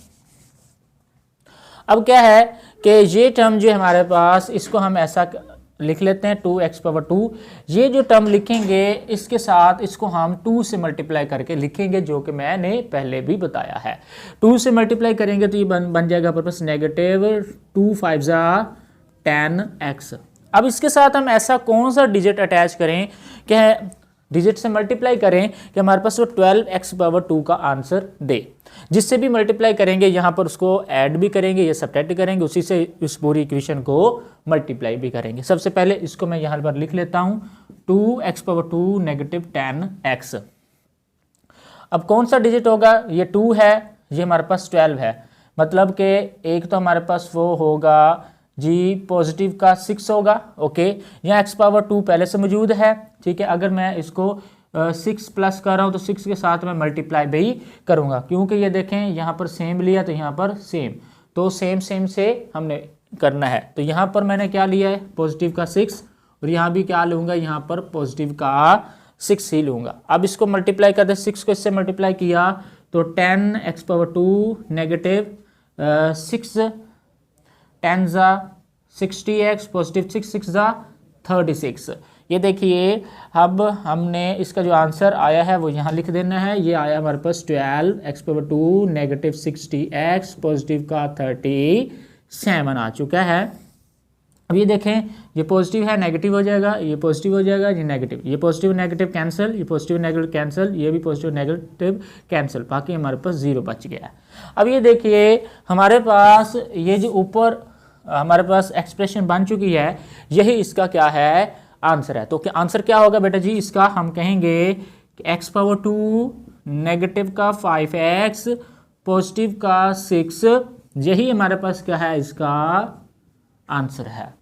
अब क्या है कि ये टर्म जो हमारे पास, इसको हम ऐसा लिख लेते हैं 2x⁻²। ये जो टर्म लिखेंगे इसके साथ इसको हम 2 से मल्टीप्लाई करके लिखेंगे, जो कि मैंने पहले भी बताया है। 2 से मल्टीप्लाई करेंगे तो ये बन जाएगा हमारे पास -2 5 10x। अब इसके साथ हम ऐसा कौन सा डिजिट अटैच करें कि डिजिट से मल्टीप्लाई करें कि हमारे पास वो 12x⁻² का आंसर दे। जिससे भी मल्टीप्लाई करेंगे यहाँ पर उसको ऐड भी करेंगे या सब्ट्रैक्ट करेंगे, उसी से इस पूरी इक्वेशन को मल्टीप्लाई भी करेंगे। सबसे पहले इसको मैं यहाँ पर लिख लेता हूँ 2x⁻² -10x। अब कौन सा डिजिट होगा, ये 2 है, ये हमारे पास 12 है, मतलब कि एक तो हमारे पास वो होगा जी पॉजिटिव का 6 होगा। ओके, यहाँ x⁻² पहले से मौजूद है। ठीक है, अगर मैं इसको 6 प्लस कर रहा हूँ तो 6 के साथ मैं मल्टीप्लाई भी करूँगा, क्योंकि ये देखें यहाँ पर सेम लिया तो यहाँ पर सेम, तो सेम से हमने करना है। तो यहाँ पर मैंने क्या लिया है पॉजिटिव का 6, और यहाँ भी क्या लूँगा, यहाँ पर पॉजिटिव का 6 ही लूँगा। अब इसको मल्टीप्लाई करते, 6 को इससे मल्टीप्लाई किया तो 10x⁻² -6 10 60x पॉजिटिव 6 6 36। ये देखिए अब हमने इसका जो आंसर आया है वो यहाँ लिख देना है। ये आया हमारे पास 12x⁻² -60x पॉजिटिव का 37 आ चुका है। अब ये देखें, ये पॉजिटिव है नेगेटिव हो जाएगा, ये पॉजिटिव हो जाएगा, ये नेगेटिव, ये पॉजिटिव नेगेटिव कैंसिल, ये पॉजिटिव नेगेटिव कैंसिल, ये भी पॉजिटिव नेगेटिव कैंसिल, बाकी हमारे पास 0 बच गया है। अब ये देखिए हमारे पास ये जो ऊपर हमारे पास एक्सप्रेशन बन चुकी है, यही इसका क्या है आंसर है। तो क्या आंसर क्या होगा बेटा जी इसका, हम कहेंगे कि x⁻² नेगेटिव का 5x पॉजिटिव का 6, यही हमारे पास क्या है इसका आंसर है।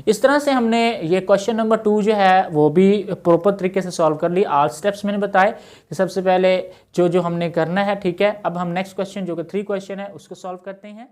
इस तरह से हमने ये क्वेश्चन नंबर 2 जो है वो भी प्रॉपर तरीके से सॉल्व कर ली। ऑल स्टेप्स मैंने बताए कि सबसे पहले जो हमने करना है। ठीक है, अब हम नेक्स्ट क्वेश्चन जो कि 3 क्वेश्चन है उसको सॉल्व करते हैं।